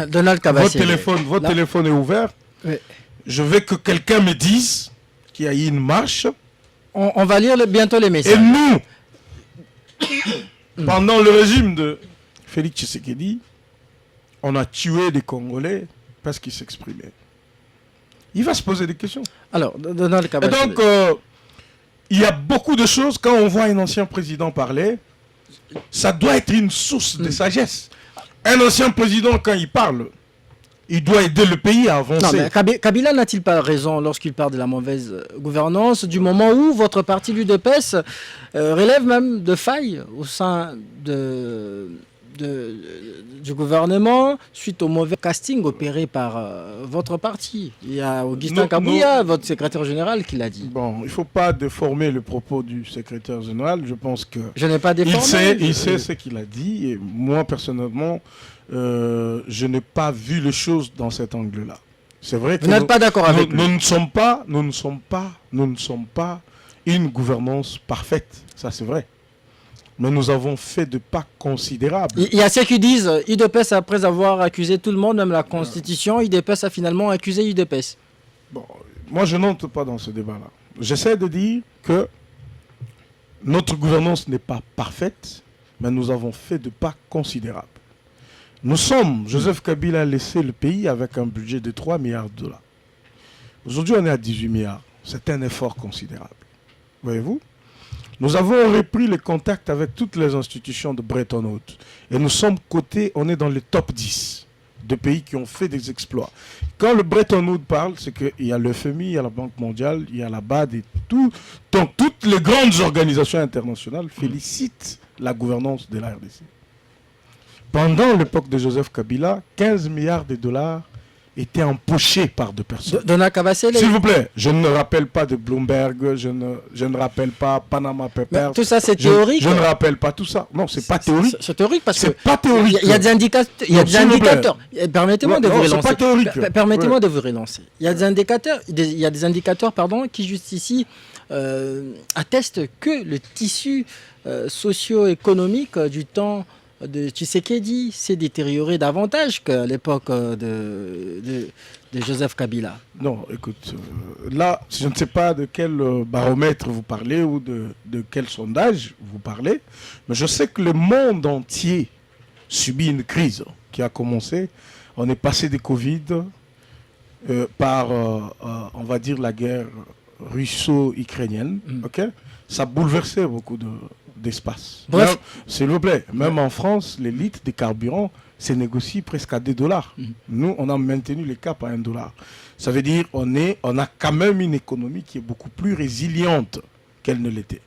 Donald Kabasele, votre téléphone est ouvert. Oui. Je veux que quelqu'un me dise qu'il y a eu une marche. On va lire bientôt les messages. Et nous, pendant le régime de Félix Tshisekedi, on a tué des Congolais parce qu'ils s'exprimaient. Il va se poser des questions. Alors, Donald Kabasele. Et donc, il y a beaucoup de choses, quand on voit un ancien président parler, ça doit être une source de sagesse. Un ancien président, quand il parle, Il doit aider le pays à avancer. Non, mais Kabila n'a-t-il pas raison lorsqu'il parle de la mauvaise gouvernance, du moment où votre parti, l'UDPS, relève même de failles au sein du gouvernement suite au mauvais casting opéré par votre parti? Il y a Augustin Kabouya, votre secrétaire général, qui l'a dit. Bon, il ne faut pas déformer le propos du secrétaire général. Je pense que... Je n'ai pas déformé. Il sait ce qu'il a dit. Et moi, personnellement, je n'ai pas vu les choses dans cet angle-là. C'est vrai que vous n'êtes pas d'accord avec lui. Nous ne sommes pas une gouvernance parfaite. Ça, c'est vrai. Mais nous avons fait de pas considérables. Il y a ceux qui disent UDPS, après avoir accusé tout le monde, même la Constitution, UDPS a finalement accusé UDPS. Bon, moi, je n'entre pas dans ce débat-là. J'essaie de dire que notre gouvernance n'est pas parfaite, mais nous avons fait de pas considérables. Joseph Kabila a laissé le pays avec un budget de 3 milliards de dollars. Aujourd'hui, on est à 18 milliards. C'est un effort considérable. Voyez-vous ? Nous avons repris les contacts avec toutes les institutions de Bretton Woods. Et nous sommes cotés, on est dans les top 10 de pays qui ont fait des exploits. Quand le Bretton Woods parle, c'est qu'il y a le FMI, il y a la Banque mondiale, il y a la BAD et tout. Donc toutes les grandes organisations internationales félicitent la gouvernance de la RDC. Pendant l'époque de Joseph Kabila, 15 milliards de dollars étaient empochés par deux personnes. Donna Kabasele. S'il vous plaît, je ne rappelle pas de Bloomberg, je ne rappelle pas Panama Papers. Tout ça, c'est théorique. Je ne rappelle pas tout ça. Non, c'est pas théorique. C'est théorique parce que pas théorique. Il y a des indicateurs. Permettez-moi de vous relancer. C'est pas théorique. Permettez-moi de vous relancer. Il y a des indicateurs, qui justifient, attestent que le tissu socio-économique du temps de Tshisekedi s'est détérioré davantage qu'à l'époque de Joseph Kabila. Non, écoute, là, je ne sais pas de quel baromètre vous parlez ou de quel sondage vous parlez, mais je sais que le monde entier subit une crise qui a commencé. On est passé des Covid par, on va dire, la guerre russo-ukrainienne. Ok, ça a bouleversé beaucoup d'espace. Bref, s'il vous plaît, même en France, les litres des carburants se négocient presque à $2. Nous, on a maintenu les caps à $1. Ça veut dire on a quand même une économie qui est beaucoup plus résiliente qu'elle ne l'était.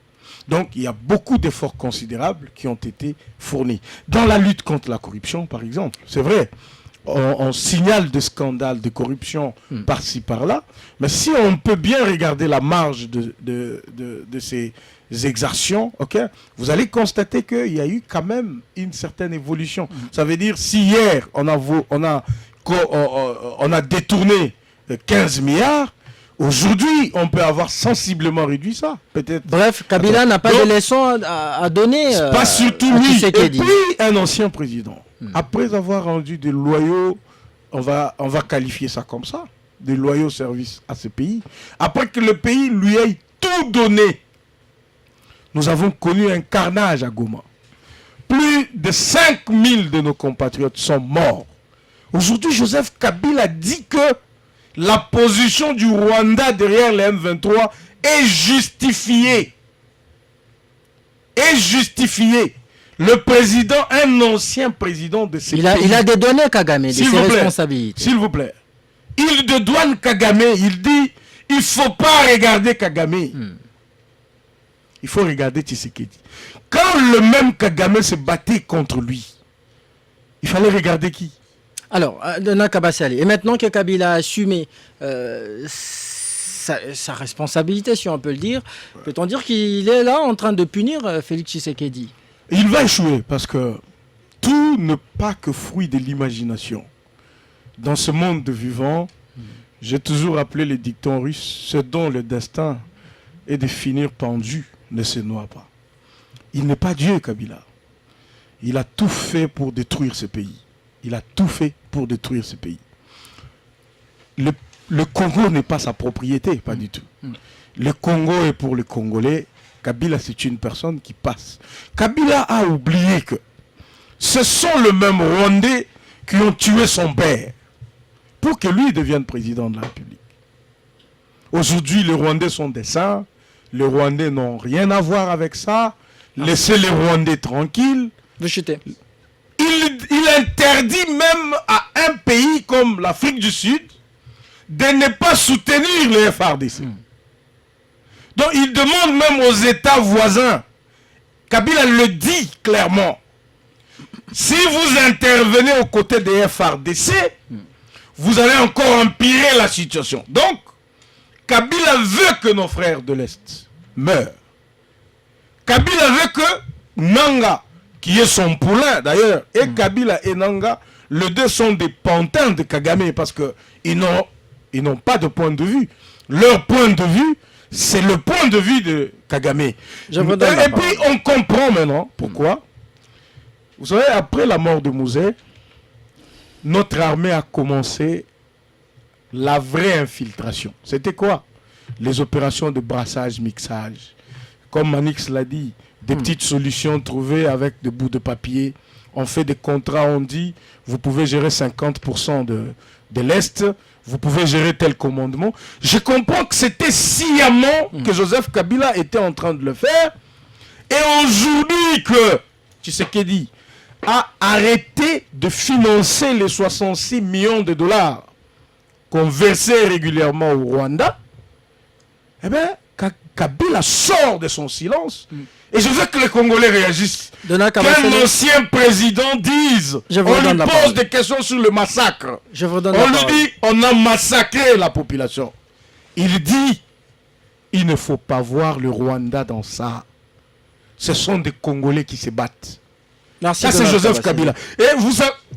Donc, il y a beaucoup d'efforts considérables qui ont été fournis. Dans la lutte contre la corruption, par exemple, c'est vrai, on signale des scandales de corruption par-ci, par-là, mais si on peut bien regarder la marge de ces exactions, vous allez constater qu'il y a eu quand même une certaine évolution. Ça veut dire, si hier, on a détourné 15 milliards, aujourd'hui, on peut avoir sensiblement réduit ça, peut-être. Bref, Kabila n'a pas de leçons à donner. Pas surtout lui. Et puis, un ancien président, après avoir rendu des loyaux, on va qualifier ça comme ça, des loyaux services à ce pays, après que le pays lui ait tout donné, nous avons connu un carnage à Goma. Plus de 5000 de nos compatriotes sont morts. Aujourd'hui, Joseph Kabila dit que la position du Rwanda derrière les M23 est justifiée. Est justifiée. Le président, un ancien président de ces pays... Il a des données, Kagame, de ses responsabilités. S'il vous plaît. Il dédouane Kagame. Il dit, il ne faut pas regarder Kagame. Il faut regarder Tshisekedi. Quand le même Kagame se battait contre lui, il fallait regarder qui? Alors, Donna Kabasele. Et maintenant que Kabila a assumé sa responsabilité, si on peut le dire, peut-on dire qu'il est là en train de punir Félix Tshisekedi? Il va échouer parce que tout n'est pas que fruit de l'imagination. Dans ce monde de vivants, j'ai toujours appelé les dictons russes, ce dont le destin est de finir pendu ne se noie pas. Il n'est pas Dieu, Kabila. Il a tout fait pour détruire ce pays. Il a tout fait pour détruire ce pays. Le Congo n'est pas sa propriété, pas du tout. Le Congo est pour les Congolais. Kabila, c'est une personne qui passe. Kabila a oublié que ce sont les mêmes Rwandais qui ont tué son père pour que lui devienne président de la République. Aujourd'hui, les Rwandais sont des saints. Les Rwandais n'ont rien à voir avec ça. Laissez les Rwandais tranquilles. Vous chutez. Il interdit même à un pays comme l'Afrique du Sud de ne pas soutenir le FARDC. Donc il demande même aux États voisins, Kabila le dit clairement, si vous intervenez aux côtés des FARDC, vous allez encore empirer la situation. Donc, Kabila veut que nos frères de l'Est meurent. Kabila veut que Nanga, qui est son poulain d'ailleurs, et Kabila et Nanga, les deux sont des pantins de Kagame parce qu'ils n'ont pas de point de vue. Leur point de vue, c'est le point de vue de Kagame. Et puis on comprend maintenant pourquoi. Vous savez, après la mort de Mouzé, notre armée a commencé la vraie infiltration. C'était quoi? Les opérations de brassage, mixage. Comme Manix l'a dit, des petites solutions trouvées avec des bouts de papier. On fait des contrats, on dit, vous pouvez gérer 50% de l'Est, vous pouvez gérer tel commandement. Je comprends que c'était sciemment que Joseph Kabila était en train de le faire. Et aujourd'hui que Tshisekedi a arrêté de financer les 66 millions de dollars qu'on versait régulièrement au Rwanda, eh bien, Kabila sort de son silence. Et je veux que les Congolais réagissent. Qu'un ancien président dise, on lui pose des questions sur le massacre. On lui dit, on a massacré la population. Il dit, il ne faut pas voir le Rwanda dans ça. Ce sont des Congolais qui se battent. Merci. Ça, c'est Joseph Kabila. Et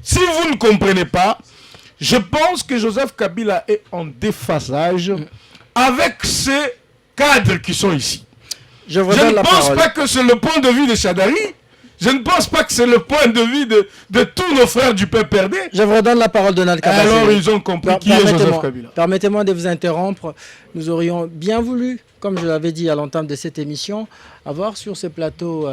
si vous ne comprenez pas, je pense que Joseph Kabila est en déphasage avec ces cadres qui sont ici. Je ne pense pas que c'est le point de vue de Chadari. Je ne pense pas que c'est le point de vue de tous nos frères du PPRD. Je vous redonne la parole, Donald Kabila. Alors ils ont compris qui est Joseph Kabila. Permettez-moi de vous interrompre. Nous aurions bien voulu, comme je l'avais dit à l'entame de cette émission, avoir sur ce plateau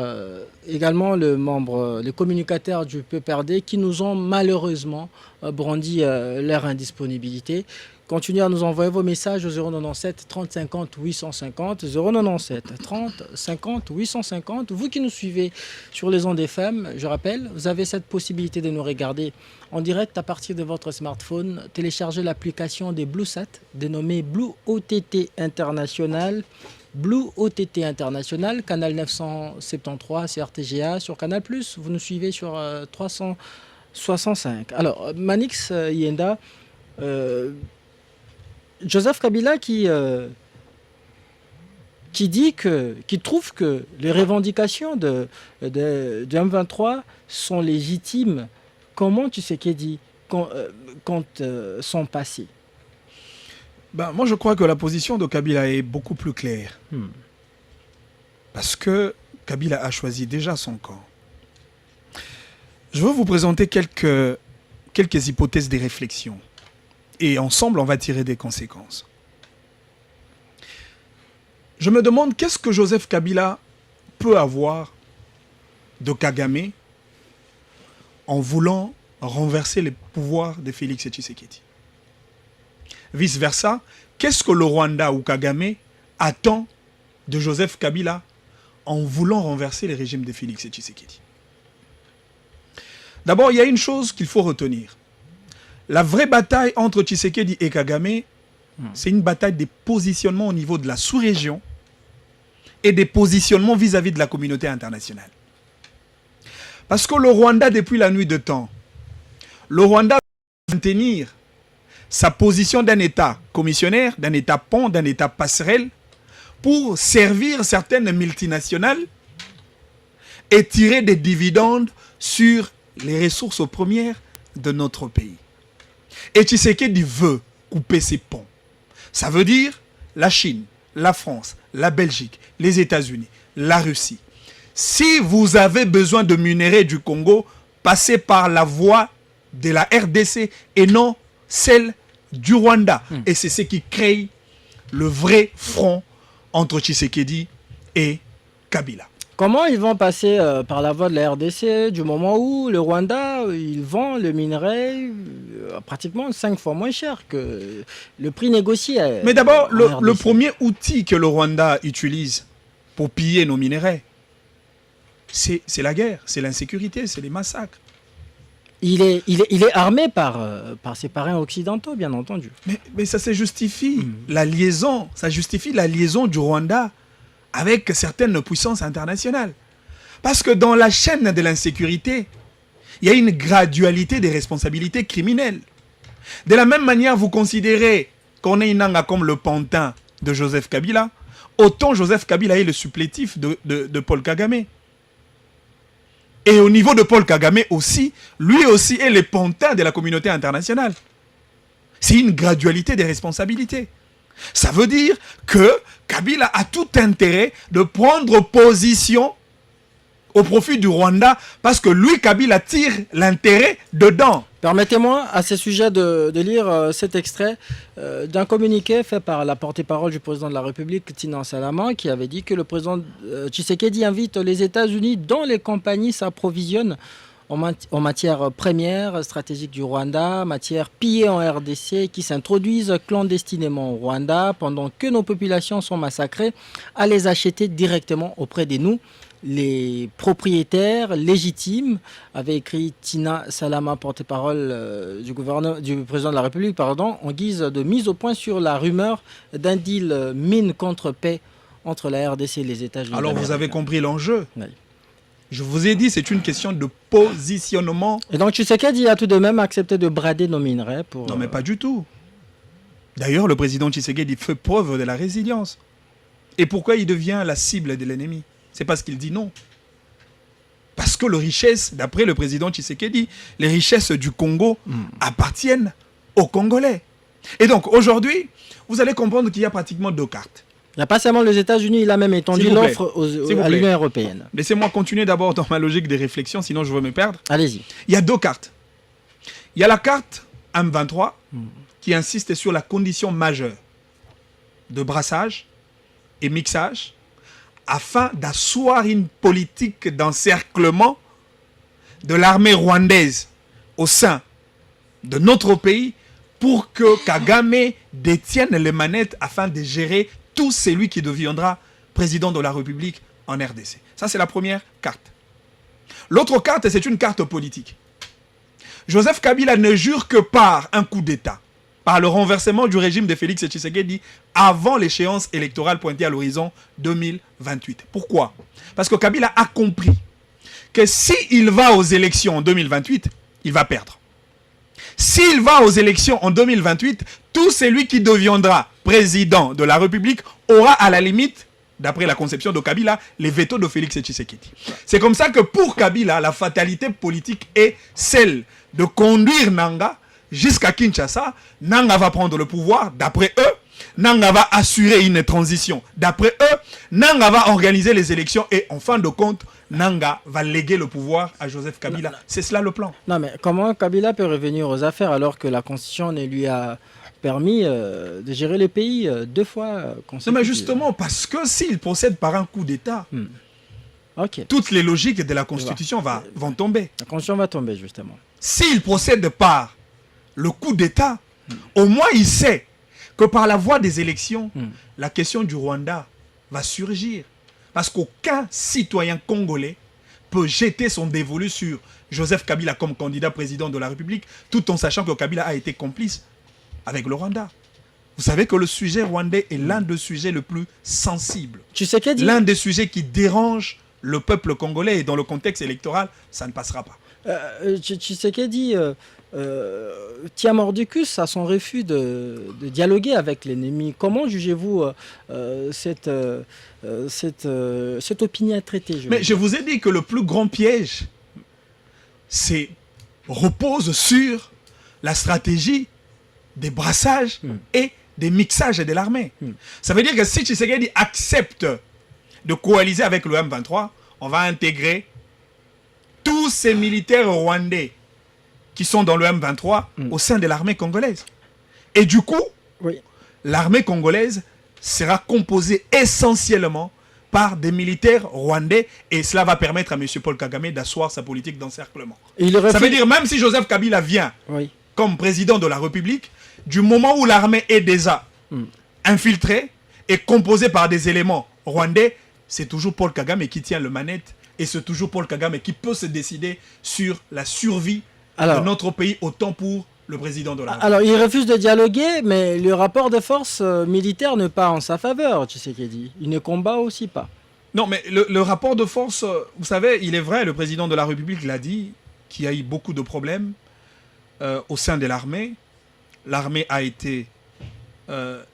également les communicateurs du PPRD qui nous ont malheureusement brandi leur indisponibilité. Continuez à nous envoyer vos messages au 097 30 50 850, 097 30 50 850. Vous qui nous suivez sur les ondes FM, je rappelle, vous avez cette possibilité de nous regarder en direct à partir de votre smartphone. Téléchargez l'application des BlueSat, dénommée Blue OTT International. Blue OTT International, canal 973 CRTGA sur Canal+. Vous nous suivez sur 365. Alors, Manix Yenda, Joseph Kabila qui trouve que les revendications de M23 sont légitimes. Comment Tshisekedi compte s'en passer? Moi, je crois que la position de Kabila est beaucoup plus claire. Parce que Kabila a choisi déjà son camp. Je veux vous présenter quelques hypothèses des réflexions. Et ensemble, on va tirer des conséquences. Je me demande qu'est-ce que Joseph Kabila peut avoir de Kagame en voulant renverser les pouvoirs de Félix Tshisekedi. Vice-versa, qu'est-ce que le Rwanda ou Kagame attend de Joseph Kabila en voulant renverser les régimes de Félix Tshisekedi? D'abord, il y a une chose qu'il faut retenir. La vraie bataille entre Tshisekedi et Kagame, c'est une bataille des positionnements au niveau de la sous-région et des positionnements vis-à-vis de la communauté internationale. Parce que le Rwanda, depuis la nuit de temps, le Rwanda va maintenir sa position d'un État commissionnaire, d'un État pont, d'un État passerelle, pour servir certaines multinationales et tirer des dividendes sur les ressources premières de notre pays. Et Tshisekedi veut couper ses ponts. Ça veut dire la Chine, la France, la Belgique, les États-Unis, la Russie. Si vous avez besoin de minerais du Congo, passez par la voie de la RDC et non celle du Rwanda. Et c'est ce qui crée le vrai front entre Tshisekedi et Kabila. Comment ils vont passer par la voie de la RDC du moment où le Rwanda, ils vend le minerai pratiquement 5 fois moins cher que le prix négocié. Mais d'abord, le premier outil que le Rwanda utilise pour piller nos minerais, c'est la guerre, c'est l'insécurité, c'est les massacres. il est armé par ses parrains occidentaux, bien entendu. Mais ça se justifie. La liaison, ça justifie la liaison du Rwanda avec certaines puissances internationales. Parce que dans la chaîne de l'insécurité, il y a une gradualité des responsabilités criminelles. De la même manière, vous considérez Corneille Nangaa comme le pantin de Joseph Kabila, autant Joseph Kabila est le supplétif de Paul Kagame. Et au niveau de Paul Kagame aussi, lui aussi est le pantin de la communauté internationale. C'est une gradualité des responsabilités. Ça veut dire que Kabila a tout intérêt de prendre position au profit du Rwanda parce que lui, Kabila, tire l'intérêt dedans. Permettez-moi à ce sujet de lire cet extrait d'un communiqué fait par la porte-parole du président de la République, Tina Salama, qui avait dit que le président Tshisekedi invite les États-Unis dont les compagnies s'approvisionnent en matière première stratégique du Rwanda, matière pillée en RDC, qui s'introduisent clandestinement au Rwanda pendant que nos populations sont massacrées, à les acheter directement auprès de nous. Les propriétaires légitimes, avait écrit Tina Salama, porte-parole du président de la République, en guise de mise au point sur la rumeur d'un deal mine contre paix entre la RDC et les États-Unis. Alors vous avez compris l'enjeu. Oui. Je vous ai dit, c'est une question de positionnement. Et donc Tshisekedi a tout de même accepté de brader nos minerais pour... Non mais pas du tout. D'ailleurs, le président Tshisekedi fait preuve de la résilience. Et pourquoi il devient la cible de l'ennemi? C'est parce qu'il dit non. Parce que les richesses, d'après le président Tshisekedi, les richesses du Congo appartiennent aux Congolais. Et donc aujourd'hui, vous allez comprendre qu'il y a pratiquement deux cartes. Il n'y a pas seulement les États-Unis, il a même étendu l'offre à l'Union européenne. Laissez-moi continuer d'abord dans ma logique de réflexion, sinon je vais me perdre. Allez-y. Il y a deux cartes. Il y a la carte M23 qui insiste sur la condition majeure de brassage et mixage afin d'asseoir une politique d'encerclement de l'armée rwandaise au sein de notre pays pour que Kagame détienne les manettes afin de gérer tout celui qui deviendra président de la République en RDC. Ça, c'est la première carte. L'autre carte, c'est une carte politique. Joseph Kabila ne jure que par un coup d'État, par le renversement du régime de Félix Tshisekedi avant l'échéance électorale pointée à l'horizon 2028. Pourquoi? Parce que Kabila a compris que s'il va aux élections en 2028, il va perdre. S'il va aux élections en 2028, tout celui qui deviendra président de la République aura à la limite, d'après la conception de Kabila, les vétos de Félix Tshisekedi. C'est comme ça que pour Kabila, la fatalité politique est celle de conduire Nangaa jusqu'à Kinshasa. Nangaa va prendre le pouvoir, d'après eux. Nangaa va assurer une transition, d'après eux. Nangaa va organiser les élections et en fin de compte, Nangaa va léguer le pouvoir à Joseph Kabila. C'est cela le plan. Non mais comment Kabila peut revenir aux affaires alors que la Constitution ne lui a permis de gérer le pays deux fois consécutivement? Non mais justement, parce que s'il procède par un coup d'État, okay, toutes les logiques de la Constitution vont tomber. La Constitution va tomber justement. S'il procède par le coup d'État, au moins il sait que par la voie des élections, la question du Rwanda va surgir. Parce qu'aucun citoyen congolais peut jeter son dévolu sur Joseph Kabila comme candidat président de la République, tout en sachant que Kabila a été complice avec le Rwanda. Vous savez que le sujet rwandais est l'un des sujets les plus sensibles. L'un des sujets qui dérange le peuple congolais et dans le contexte électoral, ça ne passera pas. Tshisekedi tient mordicus à son refus de dialoguer avec l'ennemi. Comment jugez-vous cette opiniâtreté? Mais je vous ai dit que le plus grand piège repose sur la stratégie des brassages et des mixages de l'armée. Ça veut dire que si Tshisekedi accepte de coaliser avec le M23, on va intégrer tous ces militaires rwandais qui sont dans le M23 au sein de l'armée congolaise. Et du coup, l'armée congolaise sera composée essentiellement par des militaires rwandais et cela va permettre à M. Paul Kagame d'asseoir sa politique d'encerclement. Ça veut dire même si Joseph Kabila vient comme président de la République, du moment où l'armée est déjà infiltrée et composée par des éléments rwandais, c'est toujours Paul Kagame qui tient le manette et c'est toujours Paul Kagame qui peut se décider sur la survie de notre pays, autant pour le président de la République. Alors, il refuse de dialoguer, mais le rapport de force militaire n'est pas en sa faveur, Tshisekedi. Il ne combat aussi pas. Non, mais le rapport de force, vous savez, il est vrai, le président de la République l'a dit, qu'il y a eu beaucoup de problèmes au sein de l'armée. L'armée a été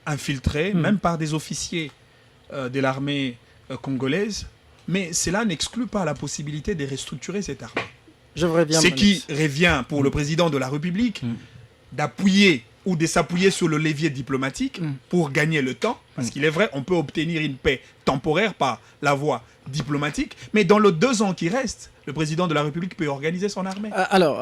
infiltrée, même par des officiers de l'armée congolaise, mais cela n'exclut pas la possibilité de restructurer cette armée. Je reviens. Ce qui revient pour le président de la République d'appuyer ou de s'appuyer sur le levier diplomatique pour gagner le temps, parce qu'il est vrai, on peut obtenir une paix temporaire par la voie diplomatique, mais dans les 2 ans qui restent, le président de la République peut organiser son armée. Alors,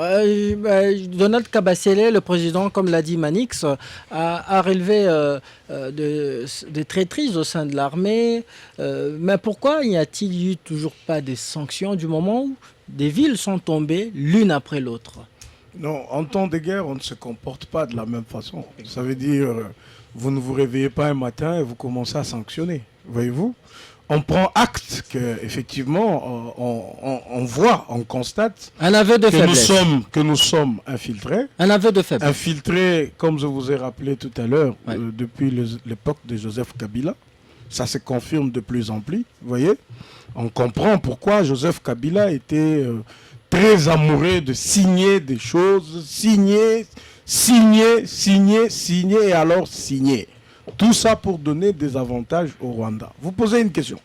Donald Kabasele, le président, comme l'a dit Manix, a relevé des traîtrises au sein de l'armée. Mais pourquoi n'y a-t-il eu toujours pas de sanctions du moment où des villes sont tombées l'une après l'autre? Non, en temps de guerre, on ne se comporte pas de la même façon. Ça veut dire, vous ne vous réveillez pas un matin et vous commencez à sanctionner. Voyez-vous? On prend acte qu'effectivement, on voit, on constate un aveu de faiblesse. Que nous sommes infiltrés. Un aveu de faiblesse. Infiltrés, comme je vous ai rappelé tout à l'heure, depuis l'époque de Joseph Kabila. Ça se confirme de plus en plus, vous voyez? On comprend pourquoi Joseph Kabila était très amoureux de signer des choses, signer, et alors signer. Tout ça pour donner des avantages au Rwanda. Vous posez une question.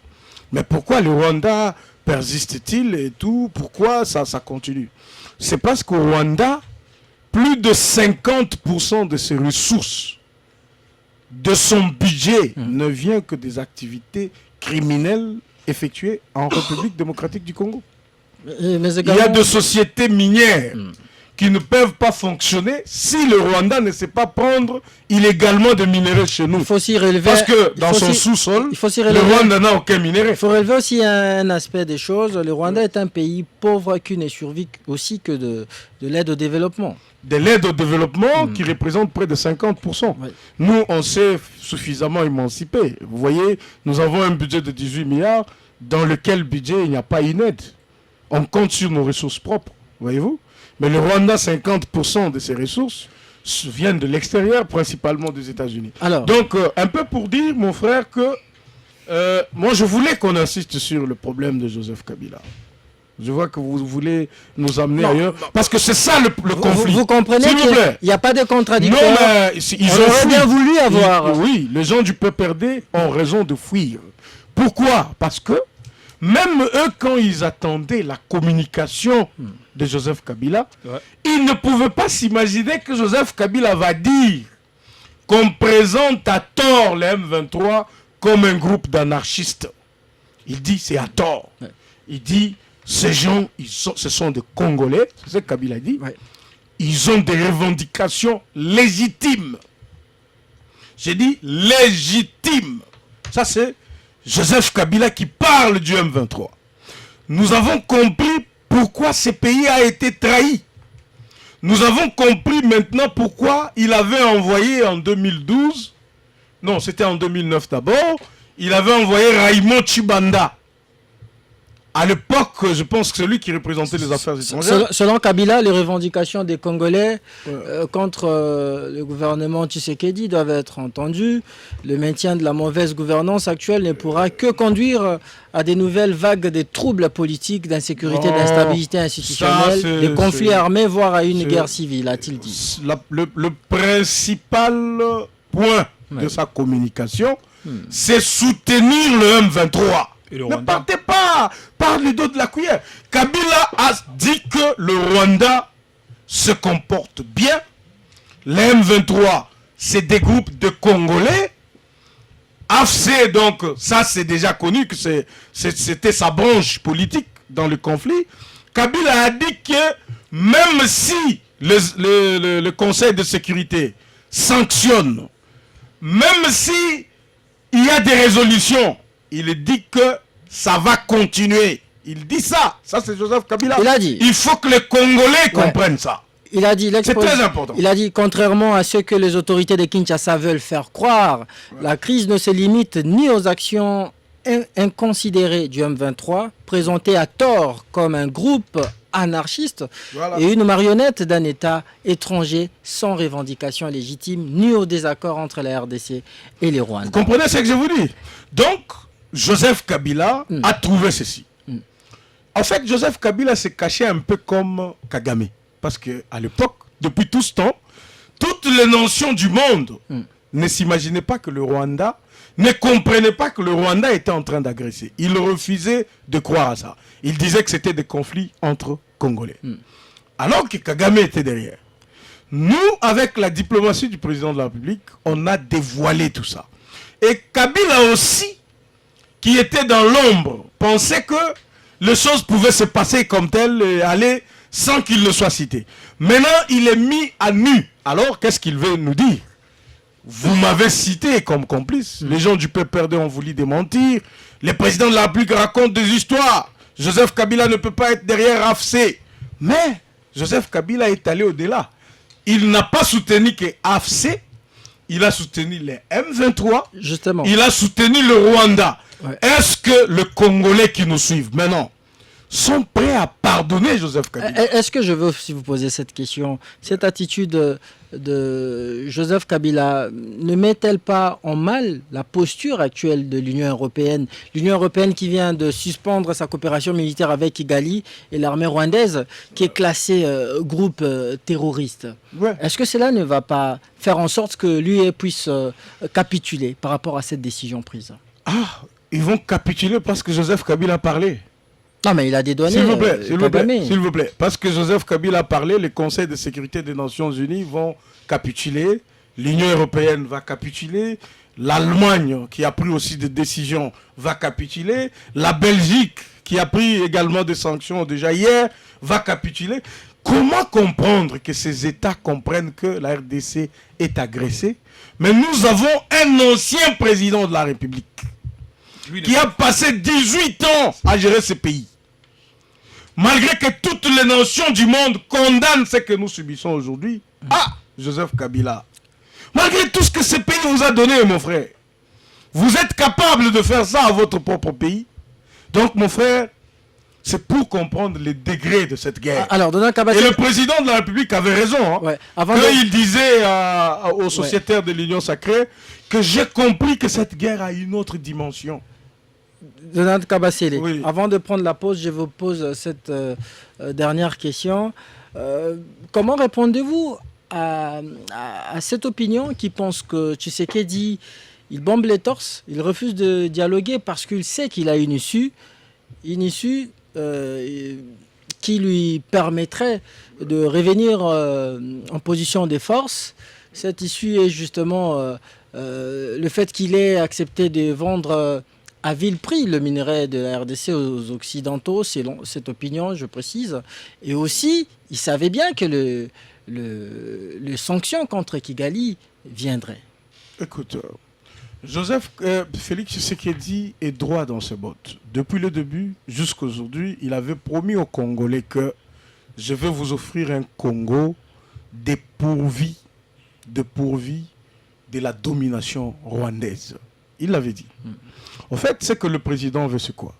Mais pourquoi le Rwanda persiste-t-il et tout? Pourquoi ça continue? C'est parce qu'au Rwanda, plus de 50% de ses ressources, de son budget, ne vient que des activités criminelles effectuées en République démocratique du Congo. Il y a des sociétés minières qui ne peuvent pas fonctionner si le Rwanda ne sait pas prendre illégalement des minéraux chez nous. Il faut aussi relever, parce que dans son sous-sol, le Rwanda n'a aucun minerai. Il faut relever aussi un aspect des choses. Le Rwanda est un pays pauvre qui ne survit aussi que de l'aide au développement. De l'aide au développement qui représente près de 50%. Oui. Nous, on s'est suffisamment émancipés. Vous voyez, nous avons un budget de 18 milliards dans lequel budget il n'y a pas une aide. On compte sur nos ressources propres, voyez-vous. Mais le Rwanda, 50% de ses ressources viennent de l'extérieur, principalement des États-Unis. Donc, un peu pour dire, mon frère, que moi, je voulais qu'on insiste sur le problème de Joseph Kabila. Je vois que vous voulez nous amener ailleurs. Parce que c'est ça le conflit. Vous comprenez qu'il n'y a pas de contradiction. Non, mais ils ont bien voulu avoir. Oui, les gens du PPRD ont raison de fuir. Pourquoi? Parce que même eux, quand ils attendaient la communication de Joseph Kabila, ils ne pouvaient pas s'imaginer que Joseph Kabila va dire qu'on présente à tort le M23 comme un groupe d'anarchistes. Il dit c'est à tort. Il dit ces gens, ce sont des Congolais, c'est ce que Kabila dit. Ils ont des revendications légitimes. J'ai dit légitimes. Ça c'est Joseph Kabila qui parle du M23. Nous avons compris pourquoi ce pays a été trahi. Nous avons compris maintenant pourquoi il avait envoyé en 2012, non c'était en 2009 d'abord, il avait envoyé Raymond Chibanda. À l'époque, je pense que c'est lui qui représentait les affaires étrangères. Selon Kabila, les revendications des Congolais contre le gouvernement Tshisekedi doivent être entendues. Le maintien de la mauvaise gouvernance actuelle ne pourra que conduire à des nouvelles vagues de troubles politiques, d'insécurité, d'instabilité institutionnelle, des conflits armés, voire à une guerre civile, a-t-il dit. Le principal point de sa communication, c'est soutenir le M23. Ne partez pas par le dos de la cuillère. Kabila a dit que le Rwanda se comporte bien. Les M23, c'est des groupes de Congolais. AFC, donc, ça c'est déjà connu que c'était sa branche politique dans le conflit. Kabila a dit que même si le Conseil de sécurité sanctionne, même si il y a des résolutions, il dit que ça va continuer. Il dit ça. Ça, c'est Joseph Kabila. Il a dit. Il faut que les Congolais comprennent ça. Il a dit, c'est très important. Il a dit, contrairement à ce que les autorités de Kinshasa veulent faire croire, la crise ne se limite ni aux actions inconsidérées du M23, présentées à tort comme un groupe anarchiste Voilà. et une marionnette d'un État étranger sans revendication légitime ni au désaccord entre la RDC et les Rwandais. Vous comprenez ce que je vous dis? Donc, Joseph Kabila a trouvé ceci. En fait, Joseph Kabila s'est caché un peu comme Kagame. Parce qu'à l'époque, depuis tout ce temps, toutes les nations du monde ne s'imaginaient pas que le Rwanda, ne comprenaient pas que le Rwanda était en train d'agresser. Ils refusaient de croire à ça. Ils disaient que c'était des conflits entre Congolais. Alors que Kagame était derrière. Nous, avec la diplomatie du président de la République, on a dévoilé tout ça. Et Kabila aussi, qui était dans l'ombre, pensait que les choses pouvaient se passer comme telles et aller sans qu'il ne soit cité. Maintenant, il est mis à nu. Alors, qu'est-ce qu'il veut nous dire? Vous m'avez cité comme complice. Les gens du peuple perdant ont voulu démentir. Les présidents de la République racontent des histoires. Joseph Kabila ne peut pas être derrière AFC. Mais Joseph Kabila est allé au-delà. Il n'a pas soutenu que AFC. Il a soutenu les M23. Justement. Il a soutenu le Rwanda. Ouais. Est-ce que les Congolais qui nous suivent maintenant sont prêts à pardonner Joseph Kabila? Est-ce que je veux aussi vous poser cette question? Cette attitude de Joseph Kabila ne met-elle pas en mal la posture actuelle de l'Union européenne? L'Union européenne qui vient de suspendre sa coopération militaire avec Kigali et l'armée rwandaise qui est classée groupe terroriste. Ouais. Est-ce que cela ne va pas faire en sorte que l'UE puisse capituler par rapport à cette décision prise? Ah, ils vont capituler parce que Joseph Kabila a parlé. Non, mais il a dédouané. S'il vous plaît, Kagame. s'il vous plaît. Parce que Joseph Kabila a parlé, les conseils de sécurité des Nations Unies vont capituler, l'Union européenne va capituler, l'Allemagne qui a pris aussi des décisions va capituler, la Belgique qui a pris également des sanctions déjà hier va capituler. Comment comprendre que ces États comprennent que la RDC est agressée? Mais nous avons un ancien président de la République qui a passé 18 ans à gérer ce pays. Malgré que toutes les nations du monde condamnent ce que nous subissons aujourd'hui. Ah, Joseph Kabila. Malgré tout ce que ce pays vous a donné, mon frère. Vous êtes capable de faire ça à votre propre pays. Donc, mon frère, c'est pour comprendre les degrés de cette guerre. Alors, Donald Et Kabila. le président de la République avait raison. Hein, Ouais, avant quand de- il disait aux sociétaires de l'Union sacrée que j'ai compris que cette guerre a une autre dimension. Donald Kabasele, Oui. avant de prendre la pause, je vous pose cette dernière question. Comment répondez-vous à cette opinion qui pense que Tshisekedi, il bombe les torses, il refuse de dialoguer parce qu'il sait qu'il a une issue qui lui permettrait de revenir en position de force. Cette issue est justement le fait qu'il ait accepté de vendre à vil prix le minerai de la RDC aux Occidentaux, selon cette opinion, je précise. Et aussi, il savait bien que les sanctions contre Kigali viendraient. Écoute, Félix Tshisekedi est droit dans ses bottes. Depuis le début jusqu'à aujourd'hui, il avait promis aux Congolais que je vais vous offrir un Congo dépourvu de la domination rwandaise. Il l'avait dit. En fait, c'est que le président veut, c'est quoi?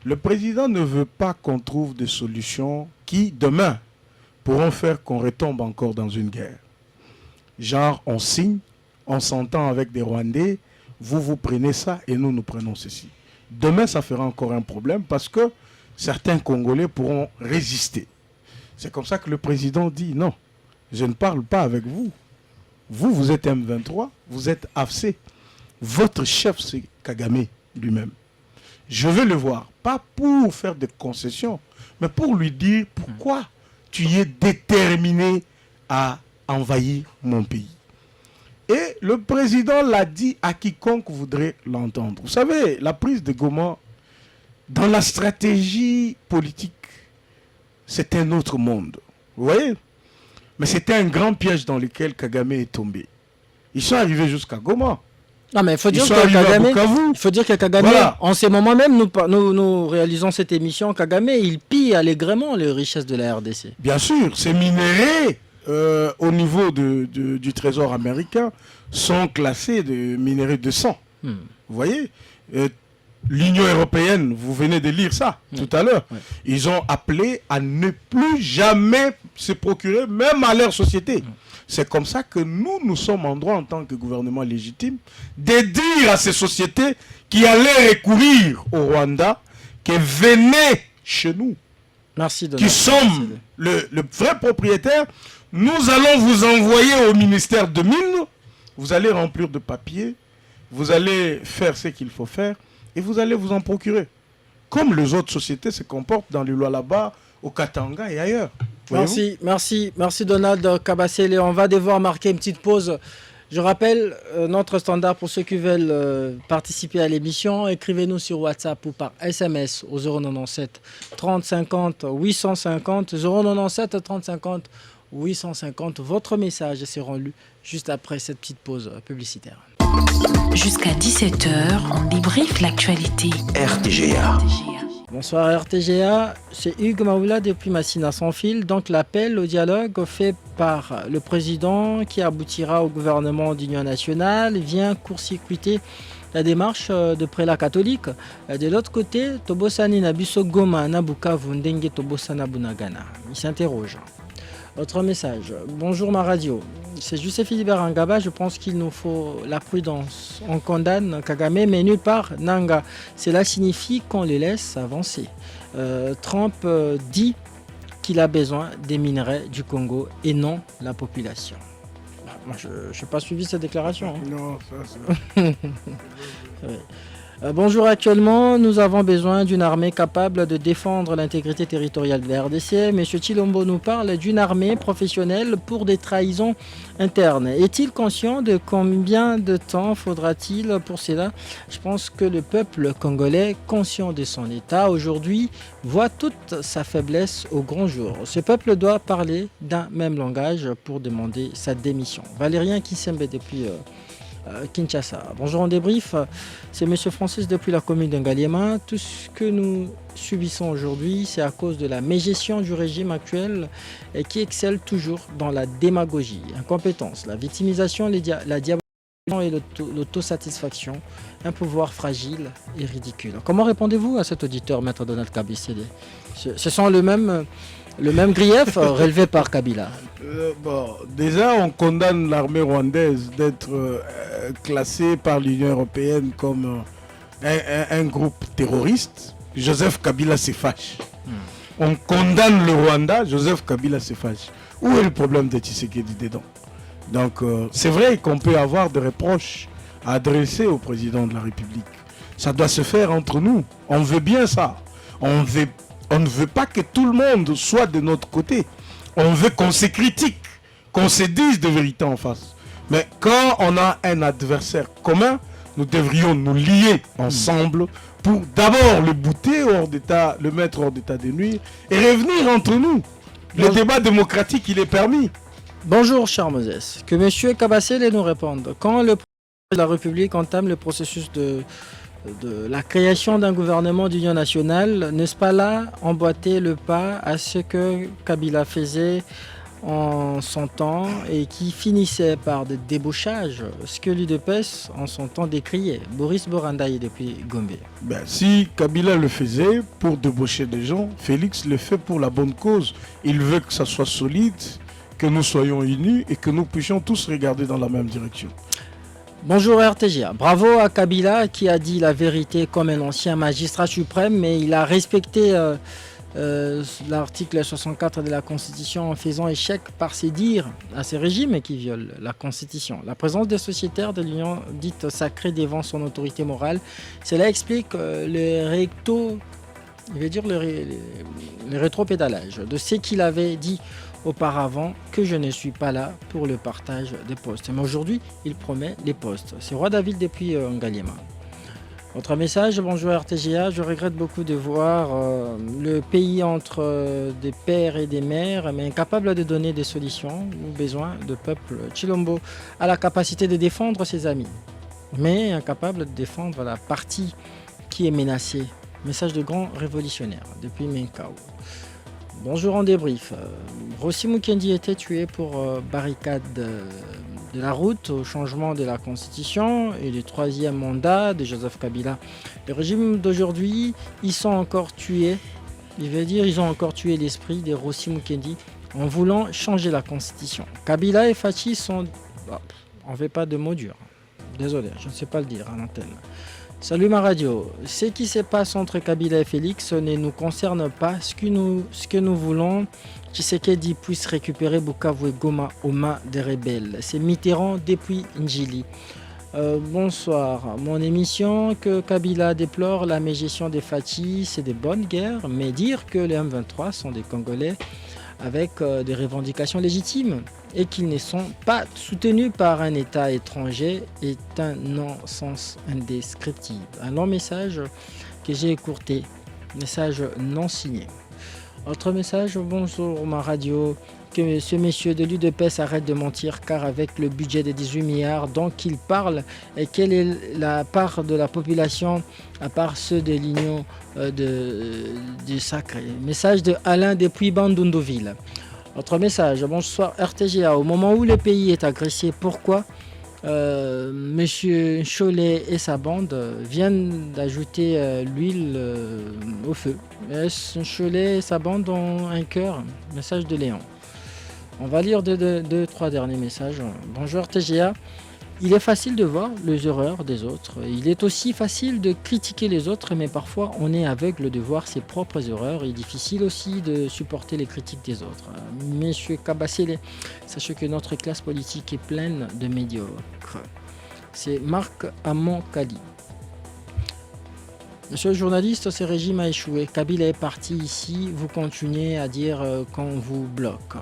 Le président ne veut pas qu'on trouve des solutions qui, demain, pourront faire qu'on retombe encore dans une guerre. Genre, on signe, on s'entend avec des Rwandais, vous prenez ça et nous prenons ceci. Demain, ça fera encore un problème parce que certains Congolais pourront résister. C'est comme ça que le président dit, non, je ne parle pas avec vous. Vous êtes M23, vous êtes AFC. Votre chef, c'est Kagame lui-même. Je veux le voir, pas pour faire des concessions, mais pour lui dire pourquoi tu es déterminé à envahir mon pays. Et le président l'a dit à quiconque voudrait l'entendre. Vous savez, la prise de Goma, dans la stratégie politique, c'est un autre monde. Vous voyez? Mais c'était un grand piège dans lequel Kagame est tombé. Ils sont arrivés jusqu'à Goma. Non, mais il faut Ils dire sont que arrivés à Kagame, Bukavu. il faut dire que Kagame, Voilà. en ces moments même, nous réalisons cette émission, Kagame, il pille allègrement les richesses de la RDC. Bien sûr, ces minéraux au niveau du trésor américain sont classés de minéraux de sang. Vous voyez, L'Union européenne, vous venez de lire ça tout à l'heure, ils ont appelé à ne plus jamais se procurer, même à leur société. C'est comme ça que nous sommes en droit, en tant que gouvernement légitime, de dire à ces sociétés qui allaient recourir au Rwanda que venez chez nous, Merci qui sommes le vrai propriétaire. Nous allons vous envoyer au ministère de Mines, vous allez remplir de papiers, vous allez faire ce qu'il faut faire et vous allez vous en procurer. Comme les autres sociétés se comportent dans les lois là-bas, au Katanga et ailleurs. Merci Donald Kabasele. On va devoir marquer une petite pause. Je rappelle notre standard pour ceux qui veulent participer à l'émission. Écrivez-nous sur WhatsApp ou par SMS au 097 30 50 850 097 30 50 850. Votre message sera lu juste après cette petite pause publicitaire. Jusqu'à 17h, on débriefe l'actualité. RTGA. Bonsoir RTGA, c'est Hugues Maoula depuis Massina sans fil. Donc l'appel au dialogue fait par le président qui aboutira au gouvernement d'union nationale vient court-circuiter la démarche de prélat catholique. De l'autre côté, Tobosani Nabiso Goma Nabuka Vundenge Tobosana Bunagana. Il s'interroge. Autre message. Bonjour ma radio. C'est Youssef Philibert Angaba. Je pense qu'il nous faut la prudence. On condamne Kagame, mais nulle part Nanga. Cela signifie qu'on les laisse avancer. Trump dit qu'il a besoin des minerais du Congo et non la population. Moi, je n'ai pas suivi cette déclaration. Hein. Non, ça c'est... Oui. Bonjour, actuellement, nous avons besoin d'une armée capable de défendre l'intégrité territoriale de la RDC. Monsieur Chilombo nous parle d'une armée professionnelle pour des trahisons internes. Est-il conscient de combien de temps faudra-t-il pour cela? Je pense que le peuple congolais, conscient de son état aujourd'hui, voit toute sa faiblesse au grand jour. Ce peuple doit parler d'un même langage pour demander sa démission. Valérien Kissembe depuis... Kinshasa. Bonjour, en débrief, c'est Monsieur Francis depuis la commune d'Ngaliema. Tout ce que nous subissons aujourd'hui, c'est à cause de la mégestion du régime actuel et qui excelle toujours dans la démagogie, incompétence, la victimisation, la diabolisation et l'autosatisfaction, un pouvoir fragile et ridicule. Comment répondez-vous à cet auditeur, Maître Donald Kabasele? Ce sont le même grief relevé par Kabila. Déjà, on condamne l'armée rwandaise d'être classée par l'Union européenne comme un groupe terroriste. Joseph Kabila se fâche. On condamne le Rwanda, Joseph Kabila se fâche. Où est le problème de Tshisekedi dedans? Donc, c'est vrai qu'on peut avoir des reproches à adresser au président de la République. Ça doit se faire entre nous. On veut bien ça. On ne veut pas que tout le monde soit de notre côté. On veut qu'on se critique, qu'on se dise de vérité en face. Mais quand on a un adversaire commun, nous devrions nous lier ensemble pour d'abord le bouter hors d'état, le mettre hors d'état de nuire et revenir entre nous. Le débat démocratique, il est permis. Bonjour, cher Moses. Que M. Kabasele nous réponde. Quand le président de la République entame le processus de la création d'un gouvernement d'union nationale, n'est-ce pas là emboîter le pas à ce que Kabila faisait en son temps et qui finissait par des débauchages, ce que l'UDPS en son temps décriait? Boris Borandaï depuis Gombe. Si Kabila le faisait pour débaucher des gens, Félix le fait pour la bonne cause. Il veut que ça soit solide, que nous soyons unis et que nous puissions tous regarder dans la même direction. Bonjour RTGA. Bravo à Kabila qui a dit la vérité comme un ancien magistrat suprême, mais il a respecté l'article 64 de la Constitution en faisant échec par ses dires à ces régimes qui violent la Constitution. La présence des sociétaires de l'Union dite sacrée devant son autorité morale, cela explique le rétropédalage de ce qu'il avait dit auparavant, que je ne suis pas là pour le partage des postes. Mais aujourd'hui, il promet les postes. C'est Roi David depuis Ngaliema. Autre message, bonjour RTGA, je regrette beaucoup de voir le pays entre des pères et des mères, mais incapable de donner des solutions aux besoins de peuple. Chilombo a la capacité de défendre ses amis, mais incapable de défendre la partie qui est menacée. Message de grand révolutionnaire depuis Menkao. Bonjour en débrief. Rossi Mukendi était tué pour barricade de la route au changement de la constitution et le 3e mandat de Joseph Kabila. Le régime d'aujourd'hui, ils sont encore tués. Il veut dire ils ont encore tué l'esprit de Rossi Mukendi en voulant changer la constitution. Kabila et Fachi sont... on ne fait pas de mots durs. Désolé, je ne sais pas le dire à l'antenne. Salut ma radio. Ce qui se passe entre Kabila et Félix ne nous concerne pas. Ce que nous voulons, Tshisekedi puisse récupérer Bukavu et Goma aux mains des rebelles. C'est Mitterrand depuis Njili. Bonsoir. Mon émission que Kabila déplore la mégestion des Fachi, c'est des bonnes guerres, mais dire que les M23 sont des Congolais avec des revendications légitimes et qu'ils ne sont pas soutenus par un État étranger est un non-sens indescriptible. Un long message que j'ai écourté, message non signé. Autre message, bonjour ma radio, que ce monsieur de l'UDPS arrête de mentir car avec le budget de 18 milliards dont il parle, et quelle est la part de la population à part ceux de l'Union du Sacré. Message de Alain depuis Bandundoville. Autre message, bonsoir RTGA, au moment où le pays est agressé, pourquoi Monsieur Cholet et sa bande viennent d'ajouter l'huile au feu. Cholet et sa bande ont un cœur. Message de Léon. On va lire deux, trois derniers messages. Bonjour TGA. Il est facile de voir les erreurs des autres. Il est aussi facile de critiquer les autres, mais parfois on est aveugle de voir ses propres erreurs. Il est difficile aussi de supporter les critiques des autres. Monsieur Kabassele, sachez que notre classe politique est pleine de médiocres. C'est Marc Amon Kali. Monsieur le journaliste, ce régime a échoué. Kabila est parti ici. Vous continuez à dire qu'on vous bloque.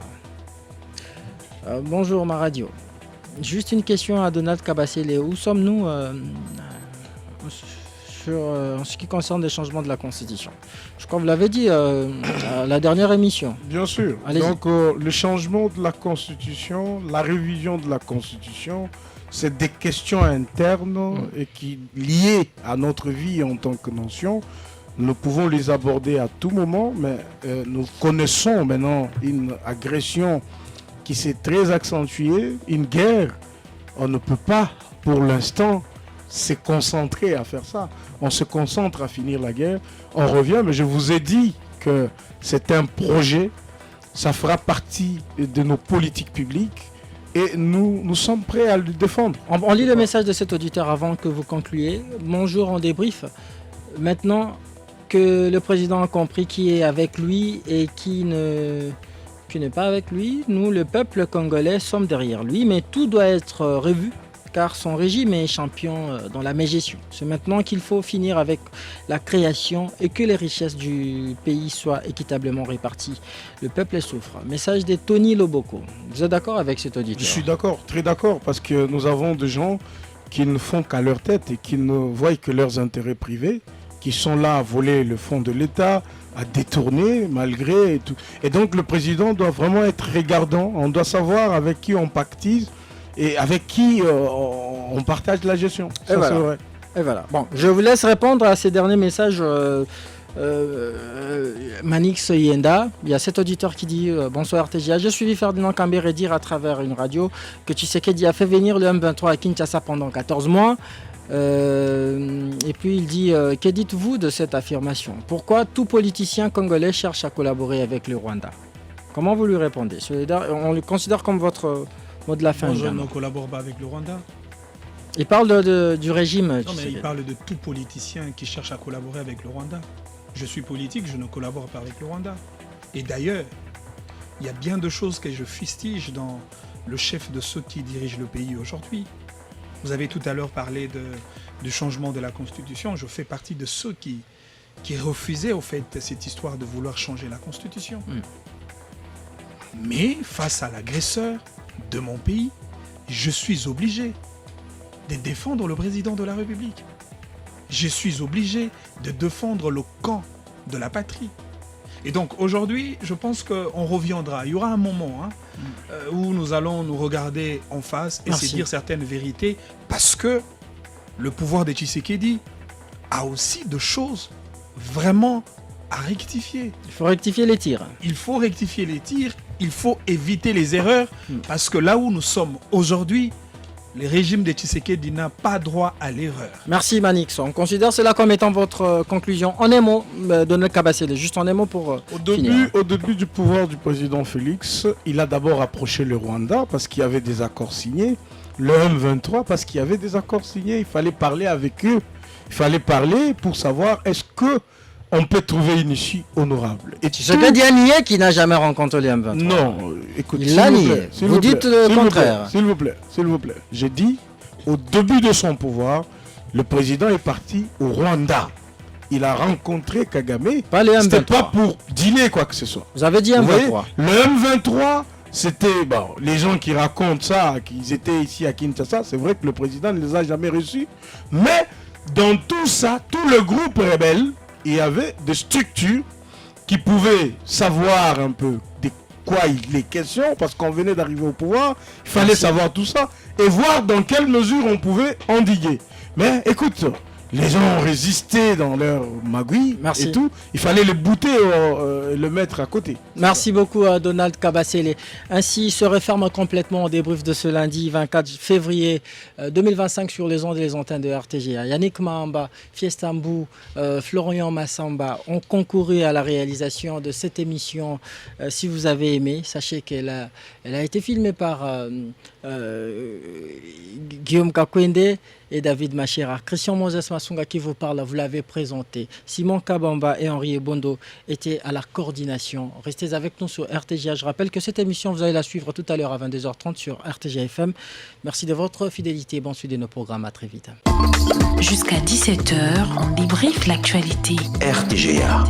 Bonjour ma radio. Juste une question à Donald Kabassele. Où sommes-nous en ce qui concerne les changements de la Constitution? Je crois que vous l'avez dit à la dernière émission. Bien sûr. Allez-y. Donc le changement de la Constitution, la révision de la Constitution, c'est des questions internes et qui liées à notre vie en tant que nation. Nous pouvons les aborder à tout moment, mais nous connaissons maintenant une agression qui s'est très accentuée, une guerre. On ne peut pas, pour l'instant, se concentrer à faire ça. On se concentre à finir la guerre. On revient, mais je vous ai dit que c'est un projet. Ça fera partie de nos politiques publiques et nous sommes prêts à le défendre. On lit le message de cet auditeur avant que vous concluiez. Bonjour, on débrief. Maintenant que le président a compris qui est avec lui et qui n'est pas avec lui, nous, le peuple congolais, sommes derrière lui, mais tout doit être revu car son régime est champion dans la mégestion. C'est maintenant qu'il faut finir avec la création et que les richesses du pays soient équitablement réparties. Le peuple souffre. Message de Tony Loboko. Vous êtes d'accord avec cet auditeur? Je suis d'accord, très d'accord, parce que nous avons des gens qui ne font qu'à leur tête et qui ne voient que leurs intérêts privés, qui sont là à voler le fonds de l'État, à détourner malgré et tout. Et donc le président doit vraiment être regardant. On doit savoir avec qui on pactise et avec qui on partage la gestion. Et voilà. C'est vrai. Et voilà. Bon, je vous laisse répondre à ces derniers messages. Manix Yenda, il y a cet auditeur qui dit bonsoir TGA, j'ai suivi Ferdinand Kambere dire à travers une radio que Tshisekedi a fait venir le M23 à Kinshasa pendant 14 mois. Et puis il dit que dites-vous de cette affirmation? Pourquoi tout politicien congolais cherche à collaborer avec le Rwanda? Comment vous lui répondez? On le considère comme votre mot de la fin. Moi, je ne collabore pas avec le Rwanda. Il parle du régime. Non, mais il parle de tout politicien qui cherche à collaborer avec le Rwanda. Je suis politique, je ne collabore pas avec le Rwanda. Et d'ailleurs, il y a bien de choses que je fustige dans le chef de ceux qui dirigent le pays aujourd'hui. Vous avez tout à l'heure parlé du changement de la Constitution. Je fais partie de ceux qui refusaient au fait cette histoire de vouloir changer la Constitution. Mais face à l'agresseur de mon pays, je suis obligé de défendre le président de la République. Je suis obligé de défendre le camp de la patrie. Et donc aujourd'hui, je pense qu'on reviendra. Il y aura un moment où nous allons nous regarder en face et se dire certaines vérités parce que le pouvoir de Tshisekedi a aussi des choses vraiment à rectifier. Il faut rectifier les tirs. Il faut rectifier les tirs, il faut éviter les erreurs, parce que là où nous sommes aujourd'hui, le régime de Tshisekedi n'a pas droit à l'erreur. Merci Manix. On considère cela comme étant votre conclusion. En un mot, Donald Kabasele, juste en un mot pour finir. Au début du pouvoir du président Félix, il a d'abord approché le Rwanda parce qu'il y avait des accords signés. Le M23 parce qu'il y avait des accords signés. Il fallait parler avec eux. Il fallait parler pour savoir est-ce que on peut trouver une issue honorable. Et Tshisekedi a nié qu'il n'a jamais rencontré les M23. Non, écoute, il l'a nié. Vous dites le contraire. S'il vous plaît. J'ai dit, au début de son pouvoir, le président est parti au Rwanda. Il a rencontré Kagame. Pas les M23. C'était pas pour dîner quoi que ce soit. Vous avez dit Vous voyez, M23. le M23, c'était les gens qui racontent ça, qu'ils étaient ici à Kinshasa. C'est vrai que le président ne les a jamais reçus. Mais dans tout ça, tout le groupe rebelle, il y avait des structures qui pouvaient savoir un peu de quoi il est question, parce qu'on venait d'arriver au pouvoir, il fallait savoir tout ça, et voir dans quelle mesure on pouvait endiguer. Mais écoute, les gens ont résisté dans leur magouille et tout, il fallait le bouter, le mettre à côté. Merci beaucoup à Donald Kabasele. Ainsi se referme complètement au débrief de ce lundi 24 février 2025 sur les ondes et les antennes de RTGA. Yannick Mahamba, Fiestambou, Florian Massamba ont concouru à la réalisation de cette émission. Si vous avez aimé, sachez qu'elle a été filmée par Guillaume Kakwende et David Machera. Christian Moses Massunga qui vous parle, vous l'avez présenté. Simon Kabamba et Henri Ebondo étaient à la coordination. Restez avec nous sur RTGA. Je rappelle que cette émission, vous allez la suivre tout à l'heure à 22h30 sur RTGA FM. Merci de votre fidélité. Bonne suite de nos programmes. À très vite. Jusqu'à 17h, on débriefe l'actualité. RTGA.